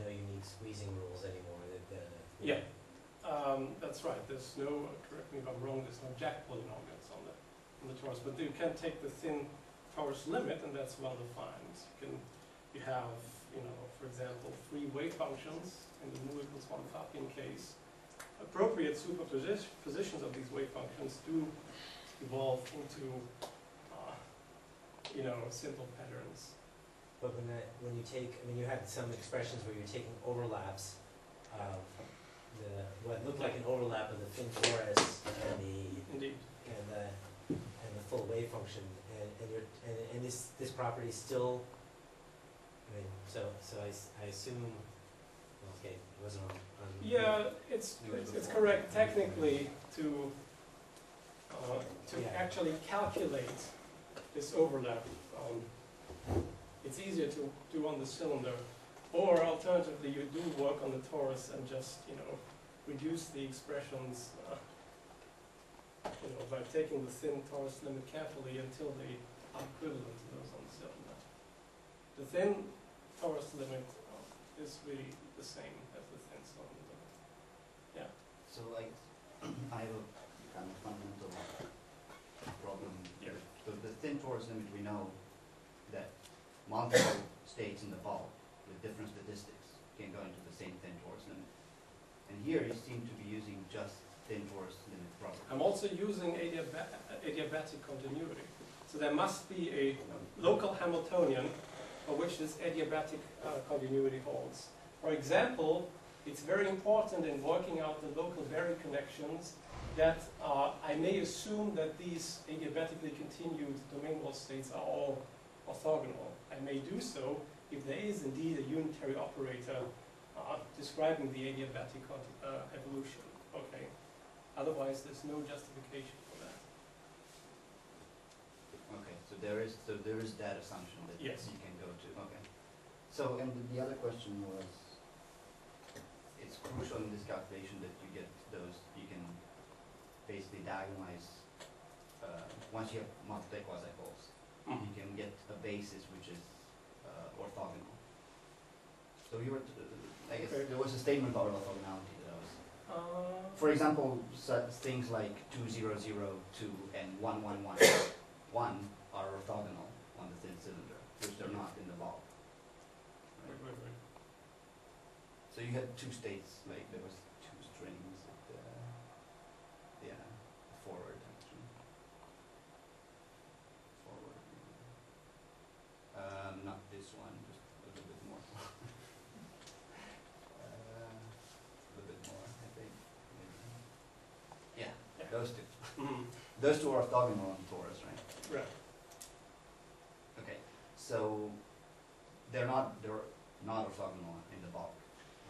unique squeezing rules anymore. That's right. There's no, correct me if I'm wrong, there's no Jack polynomials on the torus, but you can take the thin torus limit, and that's well defined. You have, for example, 3 wave functions in the nu equals 1 Pfaffian case. Appropriate superpositions of these wave functions do evolve into simple patterns. But when you take, you had some expressions where you're taking overlaps of what looked like an overlap of the thin torus and the full wave function, and this property still. So I assume. Okay, it wasn't on. Yeah, it's correct technically to actually calculate this overlap. It's easier to do on the cylinder, or alternatively, you do work on the torus and just reduce the expressions by taking the thin torus limit carefully until they are equivalent to those on the cylinder. The thin torus limit is really the same as the thin cylinder limit. Yeah. So I have a kind of fundamental problem. Yeah. So the thin torus limit, we know that multiple states in the ball with different statistics can go into the same thin torus limit. And here you seem to be using just thin torus limit property. I'm also using adiabatic continuity. So there must be a local Hamiltonian for which this adiabatic continuity holds. For example, it's very important in working out the local Berry connections that I may assume that these adiabatically continued domain wall states are all orthogonal. I may do so if there is indeed a unitary operator describing the adiabatic evolution. Okay. Otherwise, there's no justification for that. Okay, so there is that assumption that Yes. you can go to, okay. So, and the other question was, it's crucial in this calculation that you get those, you can basically diagonalize, once you have multiple quasi-poles, Mm-hmm. you can get a basis which is orthogonal. So you were, I guess, Okay. there was a statement about orthogonality that I was, for example, things like 2, 0, 0, 2, and 1, 1, 1, 1 are orthogonal on the thin cylinder, which they're not in the ball. Right. So you had two states, like there was two strings, forward actually. Forward. Not this one, just a little bit more. A little bit more, I think. Maybe. Yeah, those two. Mm-hmm. Those two are orthogonal on torus, right? Right. Okay, so they're not orthogonal in the bulk,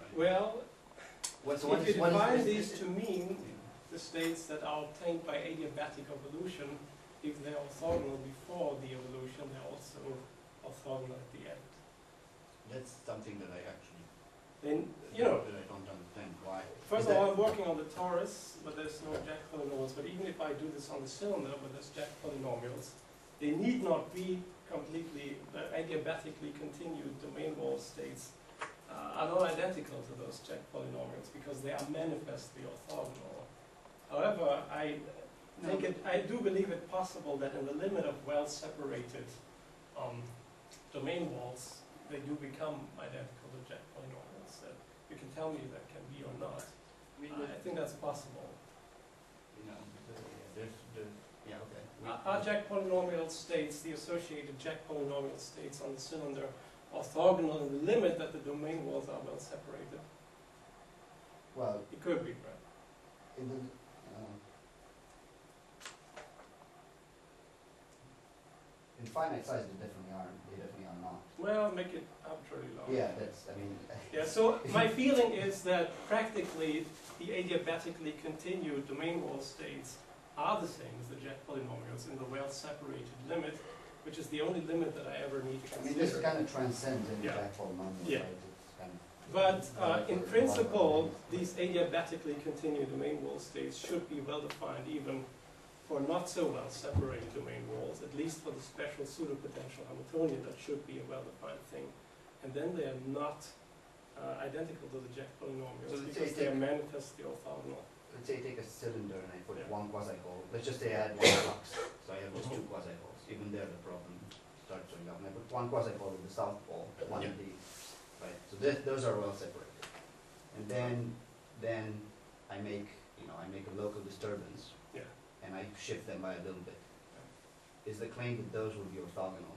right? Well, So if you define this- these to mean the states that are obtained by adiabatic evolution, if they're orthogonal before the evolution, they're also orthogonal at the end. That's something that I actually, Then, you know, that I don't understand why. first Is of all, that- I'm working on the torus, but there's no Jack polynomials. But even if I do this on the cylinder, but there's Jack polynomials, they need not be completely adiabatically continued domain wall states are not identical to those Jack polynomials because they are manifestly orthogonal. However, I do believe it possible that in the limit of well-separated domain walls, they do become identical to Jack polynomials. That you can tell me that can be or not. I think that's possible. You know, okay. Are Jack polynomial states, the associated Jack polynomial states on the cylinder, orthogonal in the limit that the domain walls are well separated? Well, It could be, right? in the, in finite size, they definitely are not. Well, make it arbitrarily long. Yeah, that's, I mean. Yeah, so my feeling is that practically the adiabatically continued domain wall states are the same as the Jack polynomials in the well-separated limit, which is the only limit that I ever need to I mean, this consider. kind of transcends any Yeah. Jack polynomial, Yeah. right? It's kind of. But in principle, these adiabatically continued domain wall states should be well-defined even for not so well-separated domain walls, at least for the special pseudopotential Hamiltonian, that should be a well-defined thing. And then they are not identical to the Jack polynomials So let's because say they are take- manifestly orthogonal. Let's say take a cylinder and I put Yeah. one quasi-pole. Let's just say I add one flux, so I have just two quasi-poles. Even there, the problem starts showing up. And I put one quasi-pole in the south pole, one in the, right? So those are well separated. And then I make a local disturbance. Yeah. And I shift them by a little bit. Is the claim that those will be orthogonal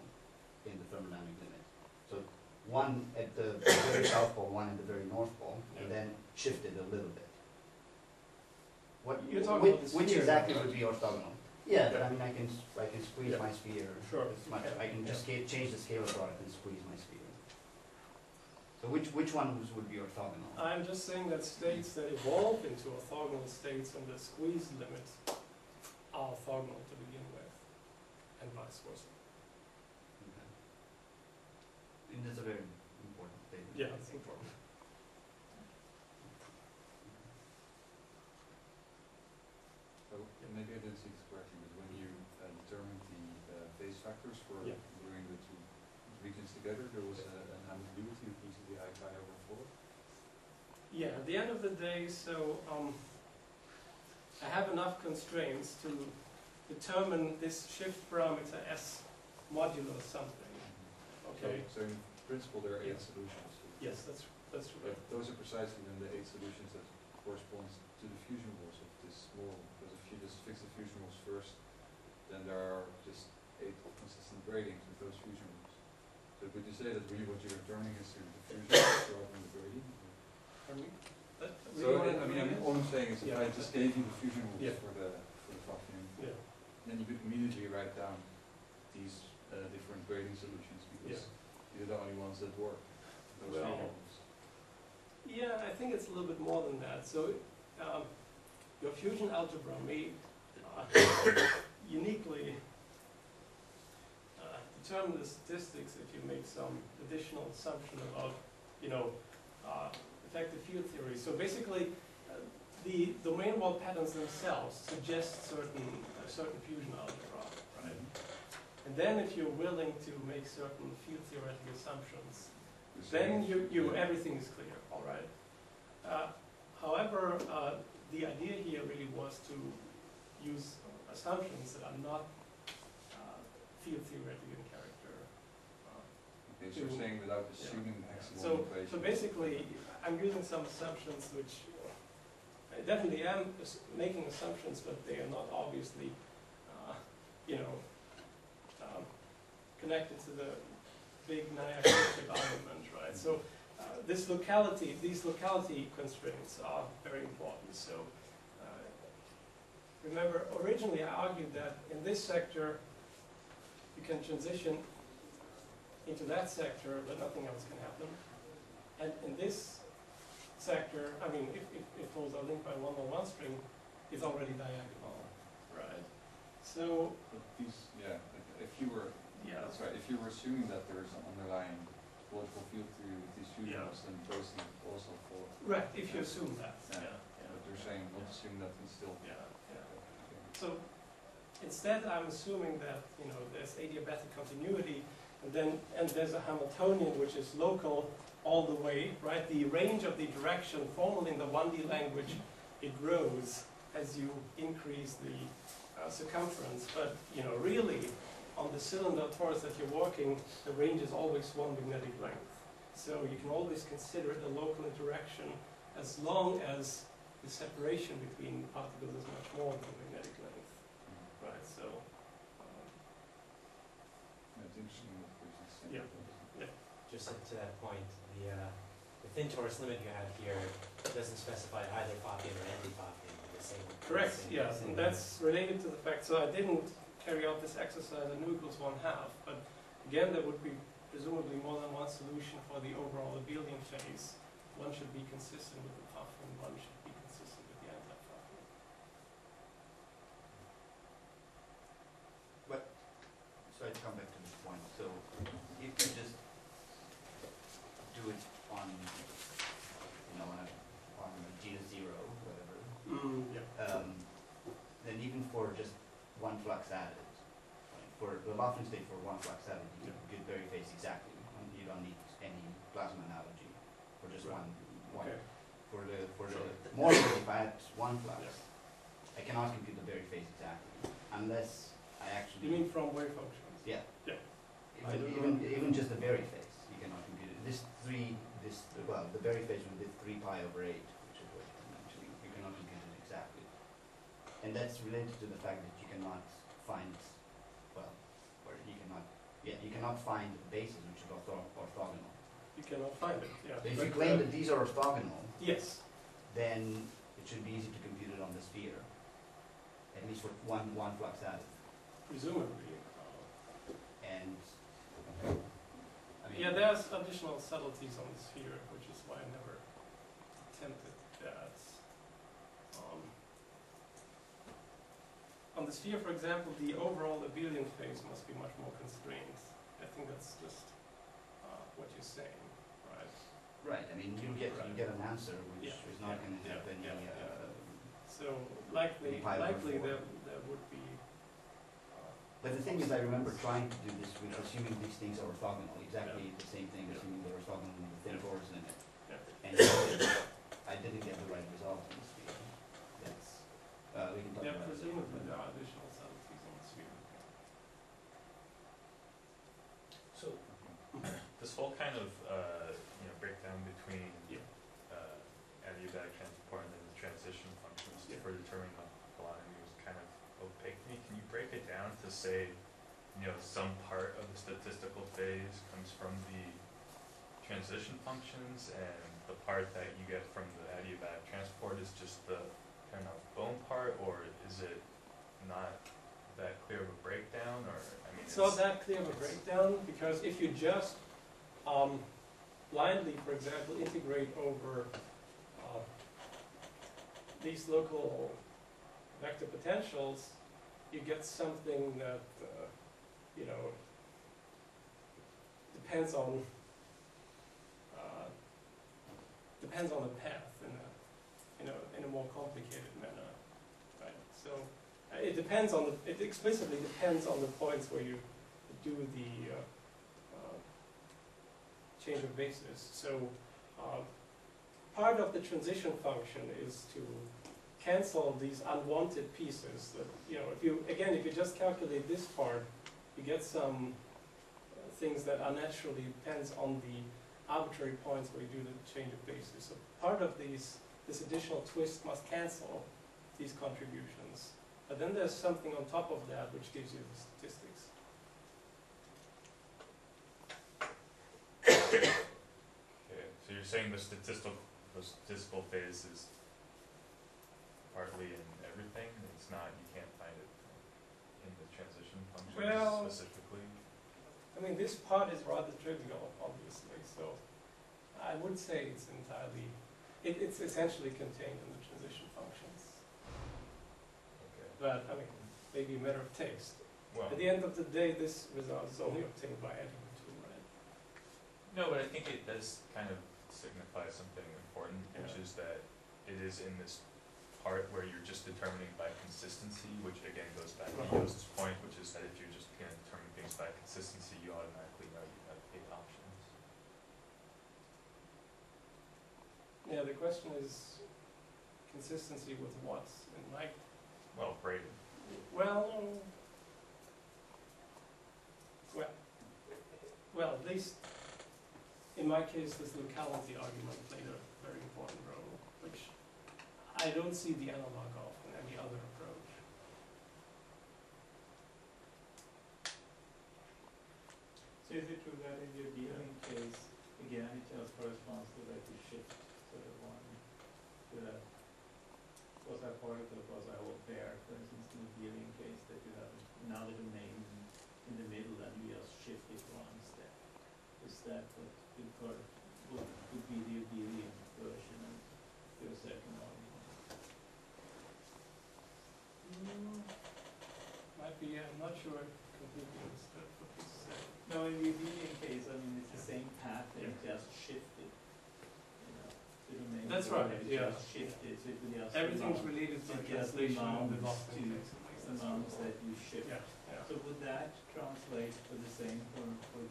in the thermodynamic limit? So one at the very south pole, one at the very north pole, and Yeah. then shifted a little bit. What, You're talking about the which sphere, exactly right? would be orthogonal? Yeah, but Yeah. I mean, I can squeeze Yeah. my sphere. Sure. as much. Yeah. I can just change the scalar product and squeeze my sphere. So which ones would be orthogonal? I'm just saying that states that evolve into orthogonal states in the squeeze limit are orthogonal to begin with, and vice versa. Okay. And that's a very important statement. Yeah, it's important. So maybe I didn't see this correctly, but when you determined the phase factors for Yeah. doing the two regions together, there was an ambiguity of the I pi over 4. Yeah, at the end of the day, so I have enough constraints to determine this shift parameter S modulo something. Okay. So in principle, there are 8 Yeah. solutions. Yes, that's But right. those are precisely then the 8 solutions that correspond to the fusion rules of this model. Because if you just fix the fusion rules first, then there are just 8 consistent gradings with those fusion rules. So could you say that really what you're returning is the fusion rules rather than the grading? Pardon me? That- So really what I mean, doing all I'm saying is if Yeah. I just gave you the fusion rules Yeah. for the vacuum, Yeah. then you could immediately write down these different grading solutions because you're the only ones that work. Those Well, fusion rules. think it's a little bit more than that. So your fusion algebra may uniquely determine the statistics if you make some additional assumption about, effective field theory. So basically, the domain wall patterns themselves suggest certain fusion algebra, right? And then if you're willing to make certain field theoretic assumptions, then everything is clear, all right? However, the idea here really was to use assumptions that are not field theoretic in character. Okay, so you're saying without assuming the hexagon equation. So basically, I'm using some assumptions which I definitely am making assumptions, but they are not obviously, connected to the big non-active argument, right? So these locality constraints are very important. So remember, originally I argued that in this sector, you can transition into that sector, but nothing else can happen. And in this sector, I mean, if poles are linked by one string, it's already diagonal, right? So, But these, if you were, that's right, if you were assuming that there is an underlying logical field theory with these fusions, then those things also fall. right, if you assume that, But they're saying, not assume that and still. yeah. Okay. So instead, I'm assuming that there's adiabatic continuity, and there's a Hamiltonian which is local all the way, right? The range of the direction, formally in the 1D language, it grows as you increase the circumference. But really, on the cylinder torus that you're working, the range is always one magnetic length. So you can always consider it a local interaction as long as the separation between particles is much more than magnetic length, right? So. It's interesting what the person is saying. Yeah. Just to that point, the thin torus limit you have here doesn't specify either Foppian or anti-Foppian. Correct, yes, and that's related to the fact, so I didn't carry out this exercise at nu equals 1/2, but again, there would be presumably more than one solution for the overall abelian phase. One should be consistent with the Foppian, one should be consistent with the anti-Foppian. So I'd come back to this point. So if you just do it on, on a G0, whatever, then even for just one flux added, right, for the Laughlin state for one flux added, you get very phase exactly. You don't need any plasma analogy for just one. Okay. For the more if I add one flux, I cannot compute the very phase exactly unless I actually. You mean from wave functions? Yeah. Yeah. Even just the very phase, you cannot compute it. The very phase with the 3 pi over 8, which is what you cannot compute it exactly. And that's related to the fact that you cannot find, you cannot find bases which are orthogonal. You cannot find it, yeah. So if you claim that these are orthogonal, yes, then it should be easy to compute it on the sphere, at least for one flux added. presumably. And Yeah, there's additional subtleties on the sphere, which is why I never attempted that. On the sphere, for example, the overall abelian phase must be much more constrained. I think that's just what you're saying, right? right, I mean you get an answer which is not going to have any. So likely pi over 4. there would be. But the thing is, I remember trying to do this with assuming these things are orthogonal, exactly the same thing, assuming they're orthogonal with the thin torus limit. And I didn't get the right result on the sphere. That's we can talk Yeah, about it. presumably there are additional subtleties on the sphere. So, this whole kind of, breakdown between, adiabatic transport and then the transition functions for determining the velocity was kind of opaque to me. Can you break it down to say, some part of the statistical phase comes from the transition functions and the part that you get from the adiabatic transport is just the kind of bone part, or is it not that clear of a breakdown, or, It's not that clear of a breakdown, because if you just blindly, for example, integrate over these local vector potentials, you get something that, you know, depends on the path in a more complicated manner, right? So it depends on it explicitly depends on the points where you do the change of basis. So part of the transition function is to cancel these unwanted pieces. That, you know, if you just calculate this part, you get some things that unnaturally depends on the arbitrary points where you do the change of basis. So part of this additional twist must cancel these contributions. But then there's something on top of that which gives you the statistics. Okay, so you're saying the statistical phase is partly in everything? It's not, you can't find it in the transition functions Well, specifically? I mean, this part is rather trivial, obviously, so I would say it's entirely, it's essentially contained in the transition functions. Okay. But, I mean, maybe a matter of taste. Well, At the end of the day, this result is only obtained by adding the two, right? no, but I think it does kind of signify something important, which Yeah. is that it is in this part where you're just determining by consistency, which again goes back to Jost's point, which is that if you're just going to determine things by consistency, you automatically know you have 8 options. Yeah, the question is consistency with what? And like, Well, braided. well, at least in my case, this locality argument played a very important role, which I don't see the analog of in any other approach. So is it true that in your dealing case, again, it just corresponds to that you shift sort of one to that quasi-particle, quasi-whole pair, for instance, in the dealing case that you have another domain in the middle and you just shift it one step. Is that what would be the abelian version of your second argument? Might be, I'm not sure I completely understood what you said. No, in the abelian case, I mean, it's the same path and it just shifted. You know, the domain. That's right, it yeah. just shifted, so it will just Everything's amount- related to the it just translation of the amounts Lofton to text. amounts that you shift. Yeah, yeah. So would that translate for the same for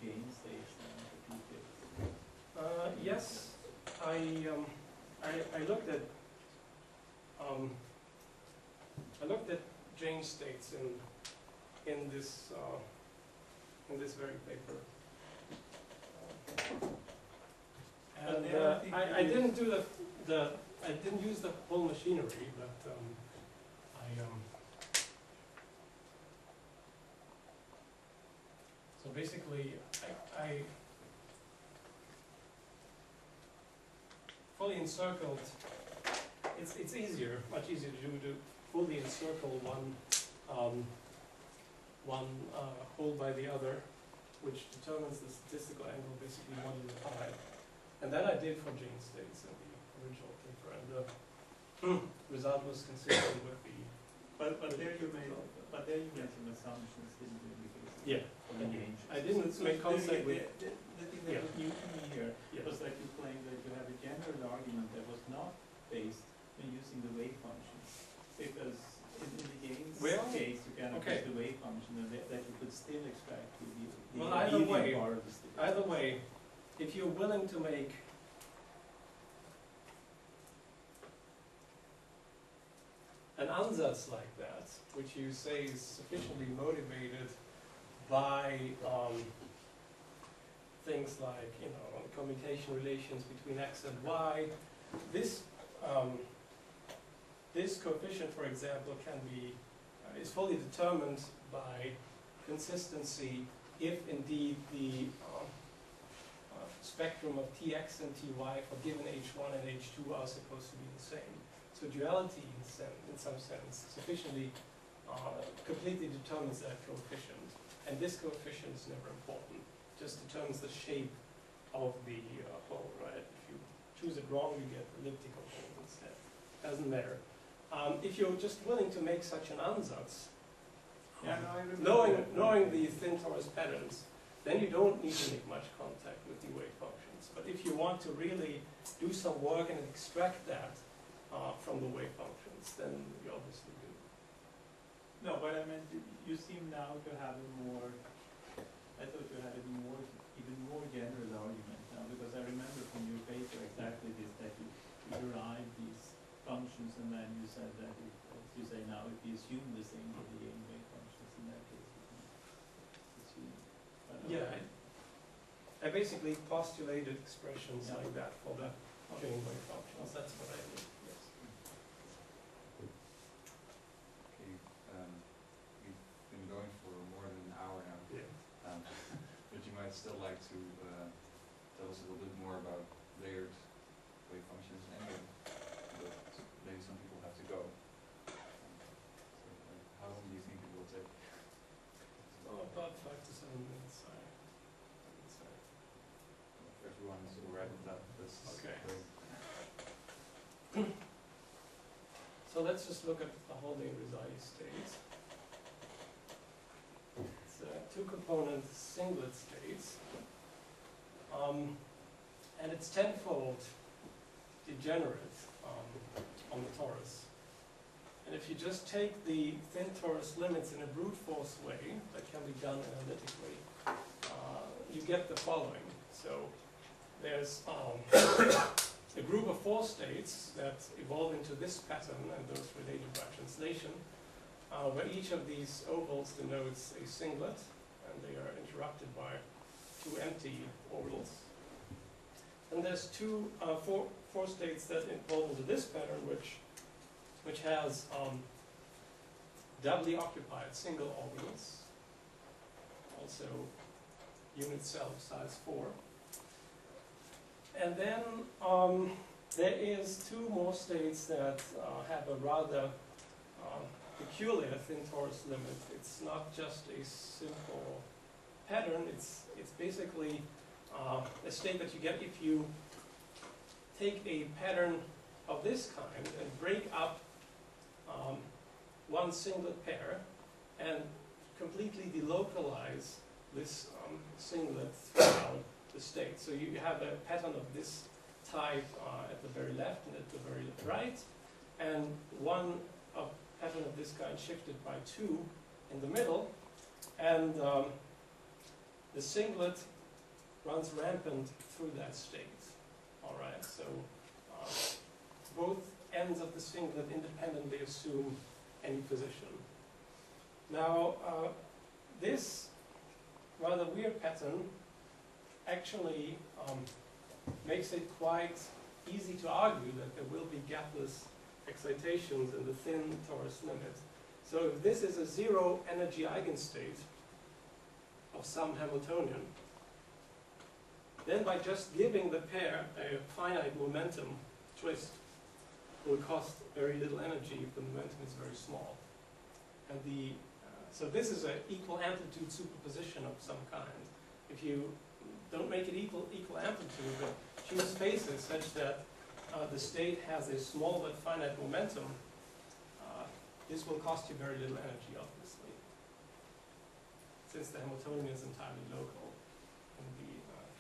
gain states then, for p-fix? Yes, I looked at Jane states in this very paper, and there I think I didn't do I didn't use the whole machinery, but so basically I fully encircled. It's easier, much easier to do to fully encircle one hole by the other, which determines the statistical angle basically modulo pi. And that I did for Jane states in the original paper, and the result was consistent with the. But there you made some assumptions, didn't you? Because Yeah. of the gain. I didn't make contact with. The thing that Yeah. was new to me here Yeah. was that you claimed that you have a general argument that was not based on using the wave functions, because in the gains Well, case you can okay. use the wave function and that you could still extract the Well, either abelian way- part of the statement. Either way, if you're willing to make an ansatz like that, which you say is sufficiently motivated by things like, you know, commutation relations between x and y, this this coefficient, for example, can be is fully determined by consistency if indeed the spectrum of Tx and Ty for given H1 and H2 are supposed to be the same. So duality in some sense sufficiently completely determines that coefficient. And this coefficient is never important, just determines the shape of the hole, right? If you choose it wrong, you get elliptical hole instead. Doesn't matter. if you're just willing to make such an ansatz, Yeah, no, I remember knowing, that. knowing the thin torus patterns, then you don't need to make much contact with the wave functions. But if you want to really do some work and extract that from the wave functions, then you obviously do. No, but I meant, you seem now to have a more, I thought you had a more, even more general argument now, because I remember from your paper exactly this, that you derived these functions and then you said that, as you say now, if you assume the same for the gain wave functions, in that case you can assume. But Yeah, I basically postulated expressions Yeah. like that for the gain wave functions. That's what I did, yes. Okay, we've been going for more than an hour now, Yeah. but you might still like to tell us a little bit more about layered wave functions anyway, but maybe some people have to go. So, how long do you think it will take? Oh, about 5 to 7 minutes, I would say. If everyone is all right with that, that's Okay. great. So let's just look at the Haldane-Rezai state. It's a two-component singlet state, and it's tenfold degenerate on the torus. And if you just take the thin torus limits in a brute force way, that can be done analytically, you get the following. So there's a group of 4 states that evolve into this pattern and those related by translation, where each of these ovals denotes a singlet, and they are interrupted by 2 empty orbitals. And there's four states that evolve into this pattern, which has doubly occupied single orbitals, also unit cell size 4. And then there is 2 more states that have a rather peculiar thin torus limit. It's not just a simple pattern, it's basically a state that you get if you take a pattern of this kind and break up one singlet pair and completely delocalize this singlet throughout the state. So you have a pattern of this type at the very left and at the very right, and one pattern of this kind shifted by 2 in the middle, and the singlet runs rampant through that state. All right, so both ends of the singlet independently assume any position. Now, this rather weird pattern actually makes it quite easy to argue that there will be gapless excitations in the thin torus limit. So if this is a 0 energy eigenstate of some Hamiltonian, then by just giving the pair a finite momentum twist will cost very little energy if the momentum is very small. And so this is an equal amplitude superposition of some kind. If you don't make it equal amplitude, but choose spaces such that the state has a small but finite momentum, this will cost you very little energy, obviously, since the Hamiltonian is entirely local in the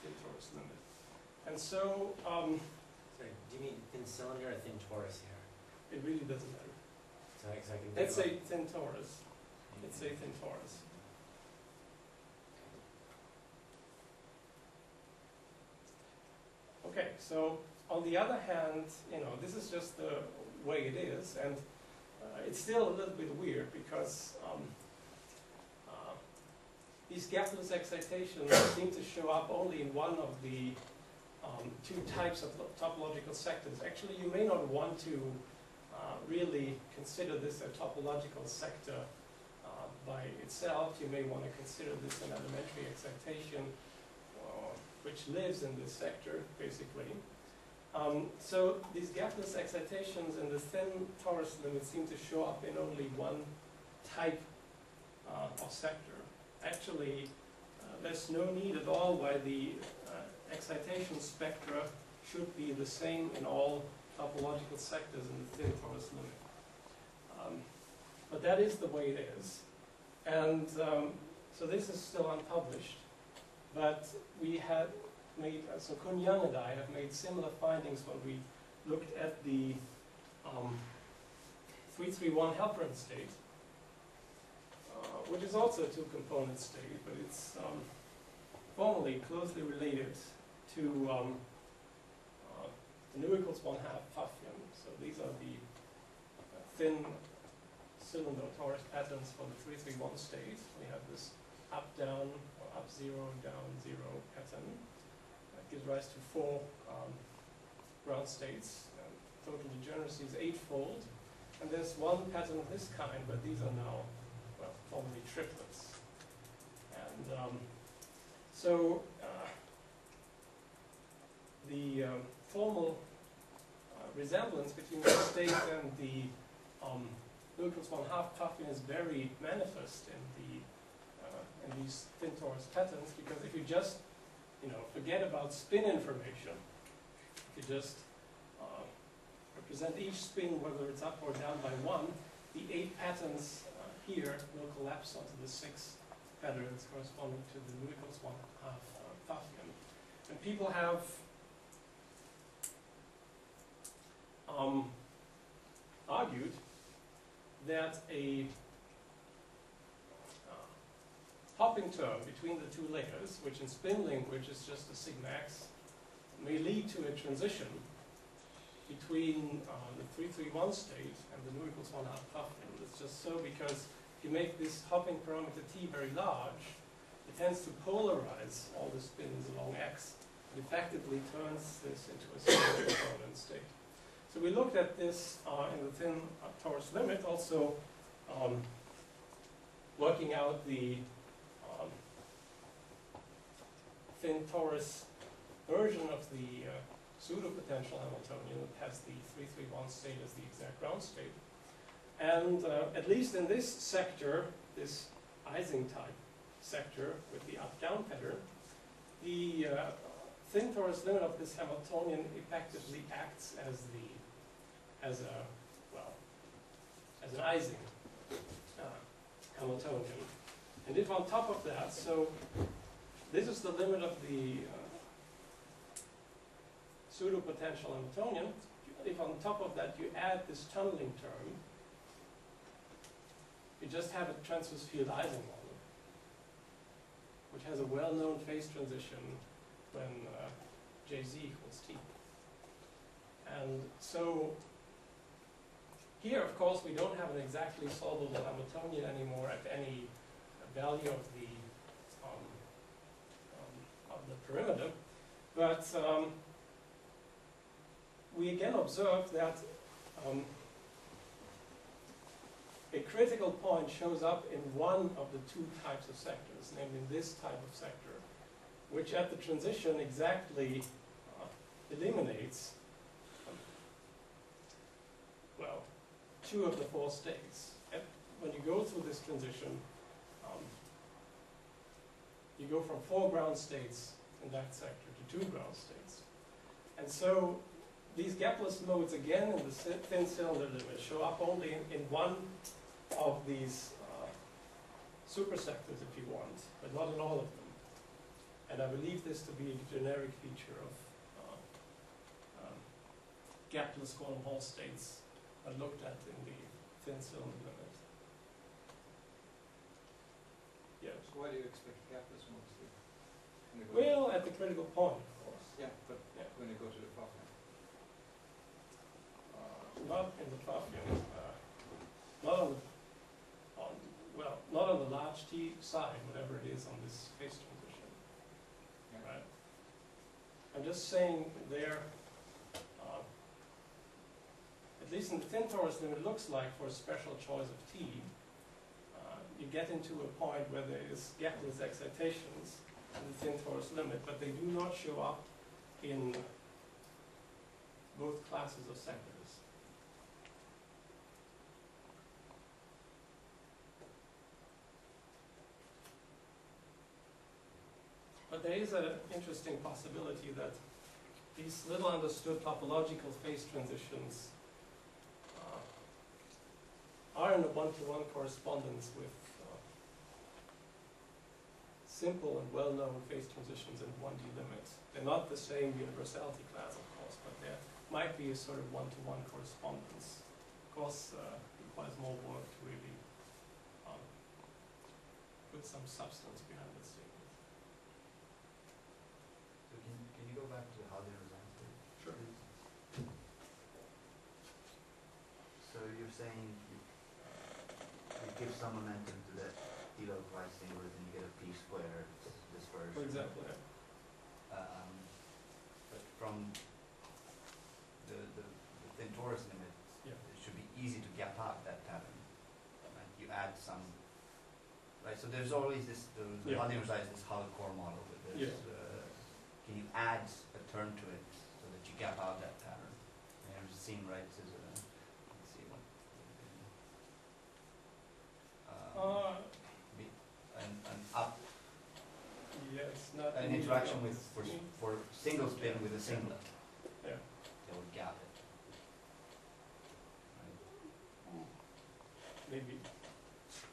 thin torus limit. And so, Sorry, do you mean thin cylinder or thin torus here? it really doesn't matter. So I can Let's say thin torus. Let's say thin torus. Okay, so on the other hand, this is just the way it is, and it's still a little bit weird because these gapless excitations seem to show up only in one of the 2 types of topological sectors. Actually, you may not want to really consider this a topological sector by itself. You may want to consider this an elementary excitation which lives in this sector, basically. So these gapless excitations in the thin torus limit seem to show up in only one type of sector. Actually, there's no need at all why the excitation spectra should be the same in all topological sectors in the thin torus limit. But that is the way it is. And so this is still unpublished. But we had made, so Kun Young and I have made similar findings when we looked at the 331 Halperin state, which is also a two-component state, but it's formally closely related to the nu equals 1/2 Pfaffian. So these are the thin cylinder torus patterns for the 331 state. We have this up-down, or up-0, down-0 pattern. That gives rise to 4 ground states. Total degeneracy is 8-fold. And there's one pattern of this kind, but these are now, well, formally triplets. And so the formal resemblance between the state and the nu equals 1/2 Pfaffian is very manifest in these thin torus patterns, because if you just forget about spin information, if you just represent each spin, whether it's up or down by 1, the 8 patterns here will collapse onto the 6 patterns corresponding to the nu equals 1/2 Pfaffian. And people have argued that a hopping term between the 2 layers, which in spin language is just a sigma x, may lead to a transition between the 331 state and the nu equals 1/2 Pfaffian. It's just so because if you make this hopping parameter t very large, it tends to polarize all the spins along x and effectively turns this into a single component state. So we looked at this in the thin torus limit, also working out the thin torus version of the pseudo-potential Hamiltonian that has the 331 state as the exact ground state. And at least in this sector, this Ising type sector with the up-down pattern, the thin torus limit of this Hamiltonian effectively acts as an Ising Hamiltonian. And if on top of that, so this is the limit of the pseudo-potential Hamiltonian. If on top of that you add this tunneling term, you just have a transverse field Ising model, which has a well-known phase transition when Jz equals t. And so here, of course, we don't have an exactly solvable Hamiltonian anymore at any value of the perimeter, but we again observe that a critical point shows up in one of the 2 types of sectors, namely this type of sector, which at the transition exactly eliminates, 2 of the 4 states. And when you go through this transition, you go from 4 ground states in that sector to 2 ground states. And so these gapless modes, again, in the thin cylinder limit, show up only in one of these supersectors, if you want, but not in all of them. And I believe this to be a generic feature of gapless quantum Hall states looked at in the thin cylinder limit. Yes. So why do you expect gapless modes to? Well, at the critical point, of course. Yeah, but when you go to the Pfaffian. Not in the Pfaffian. Not on the large T side, whatever it is on this phase transition. Yeah. Right? I'm just saying there, at least in the thin torus limit, it looks like for a special choice of T, you get into a point where there is gapless excitations in the thin torus limit, but they do not show up in both classes of sectors. But there is an interesting possibility that these little understood topological phase transitions are in a one-to-one correspondence with simple and well-known phase transitions and 1D limits. They're not the same universality class, of course, but there might be a sort of one-to-one correspondence. Of course, it requires more work to really put some substance behind the statement. So can you go back to how they resign state? Sure. So you're saying you give some momentum to that delocalized singlet and you get a p squared dispersion. For example, yeah. But from the thin torus limit, Yeah. it should be easy to gap out that pattern. Right? You add some, right? So there's always this, the Yeah. how they reside this hollow core model with this. Can you add a term to it so that you gap out that pattern? And it seems right. This is a, let's see what. An up, Yes, not an really interaction with obvious. for single spin with a singlet. Yeah. They would gap it. Right. Maybe.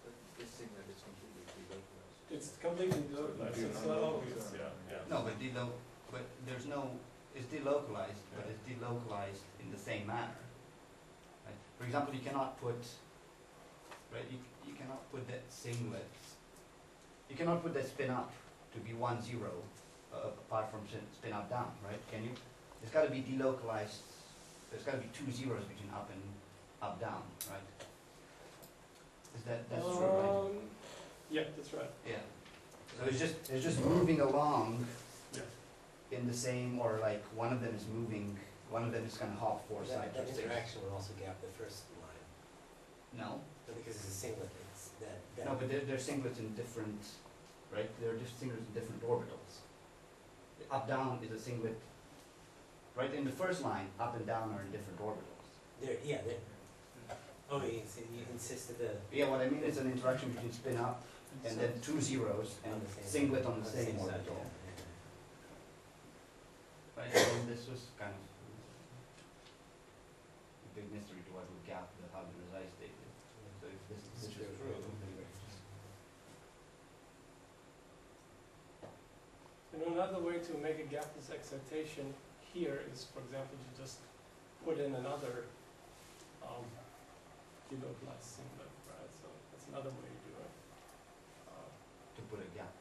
But this singlet is completely delocalized. It's completely delocalized, so it's not obvious, yeah. No, but there's no, it's delocalized, but Yeah. it's delocalized in the same manner. Right? For example, you cannot put, right, you cannot put that singlet, you cannot put that spin up to be 1, 0, apart from spin up down, right? Can you? It's got to be delocalized, there's got to be 2 zeros between up and up down, right? That's true, right? Yeah, that's right. Yeah. So it's just moving along Yeah. in the same, or like one of them is moving, one of them is gonna hop 4 sides. That or 6. interaction would also gap the first line, No, but because it's a singlet, it's that. no, but they're singlets in different, right? They're just singlets in different orbitals. Up down is a singlet, right? In the first line, up and down are in different orbitals. They're. Oh, you insisted that. Yeah, what I mean is an interaction between spin up and then 2 zeros and On the same- singlet on the same side, orbital. yeah. Right, so this was kind of a big mystery to what would gap the how the reside state is. So if this is true. Another way to make a gapless excitation here is, for example, to just put in another delocalized singlet, right? So that's another way to do it. To put a gap.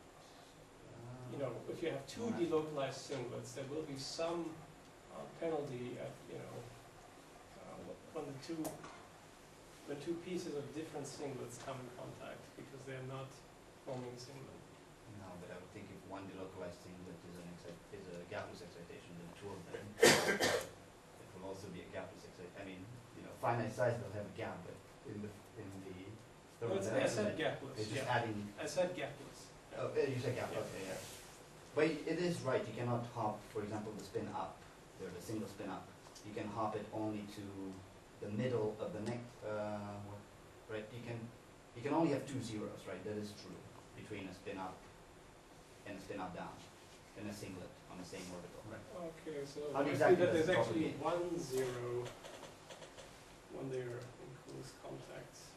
If you have two delocalized singlets, there will be some penalty at, when the two pieces of different singlets come in contact, because they're not forming a singlet. No, but I would think if one delocalized singlet is a gapless excitation, then 2 of them, it will also be a gapless excitation. I mean, finite size will have a gap, but in the No, I said gapless, it's just yeah. adding. I said gapless. Oh, you said gap. Yeah. Okay, yeah. But it is right. You cannot hop, for example, the spin up, or the single spin up. You can hop it only to the middle of the next. Right. You can only have 2 zeros. Right. That is true between a spin up and a spin up down, and a singlet on the same orbital. Right. Okay, so How I see exactly that does there's it actually propagate? 1, 0 when they're in close contacts.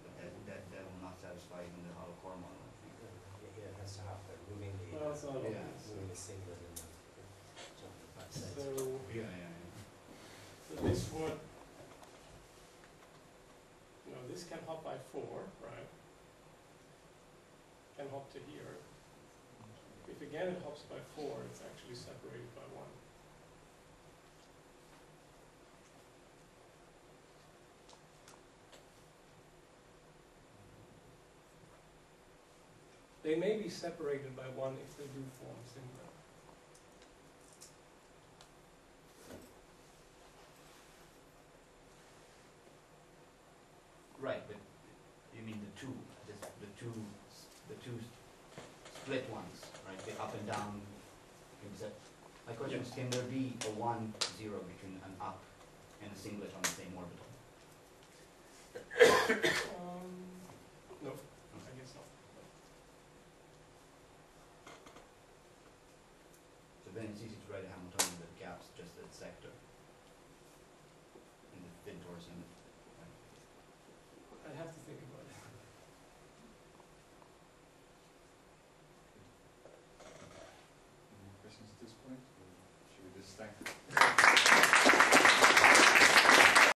But that will not satisfy even the hollow core model. I think. Yeah, it has to hop by moving the. Well, it's not Yeah. obvious. Moving the singlet and jumping 5 sides. So, Yeah. so this would, this can hop by 4, right? Can hop to here. If again it hops by 4, it's actually separated by 1. They may be separated by 1 if they do form singlet. Right, but you mean the two split ones, right? The up and down. My question is, can there be a 1, 0 between an up and a singlet on the same orbital? No.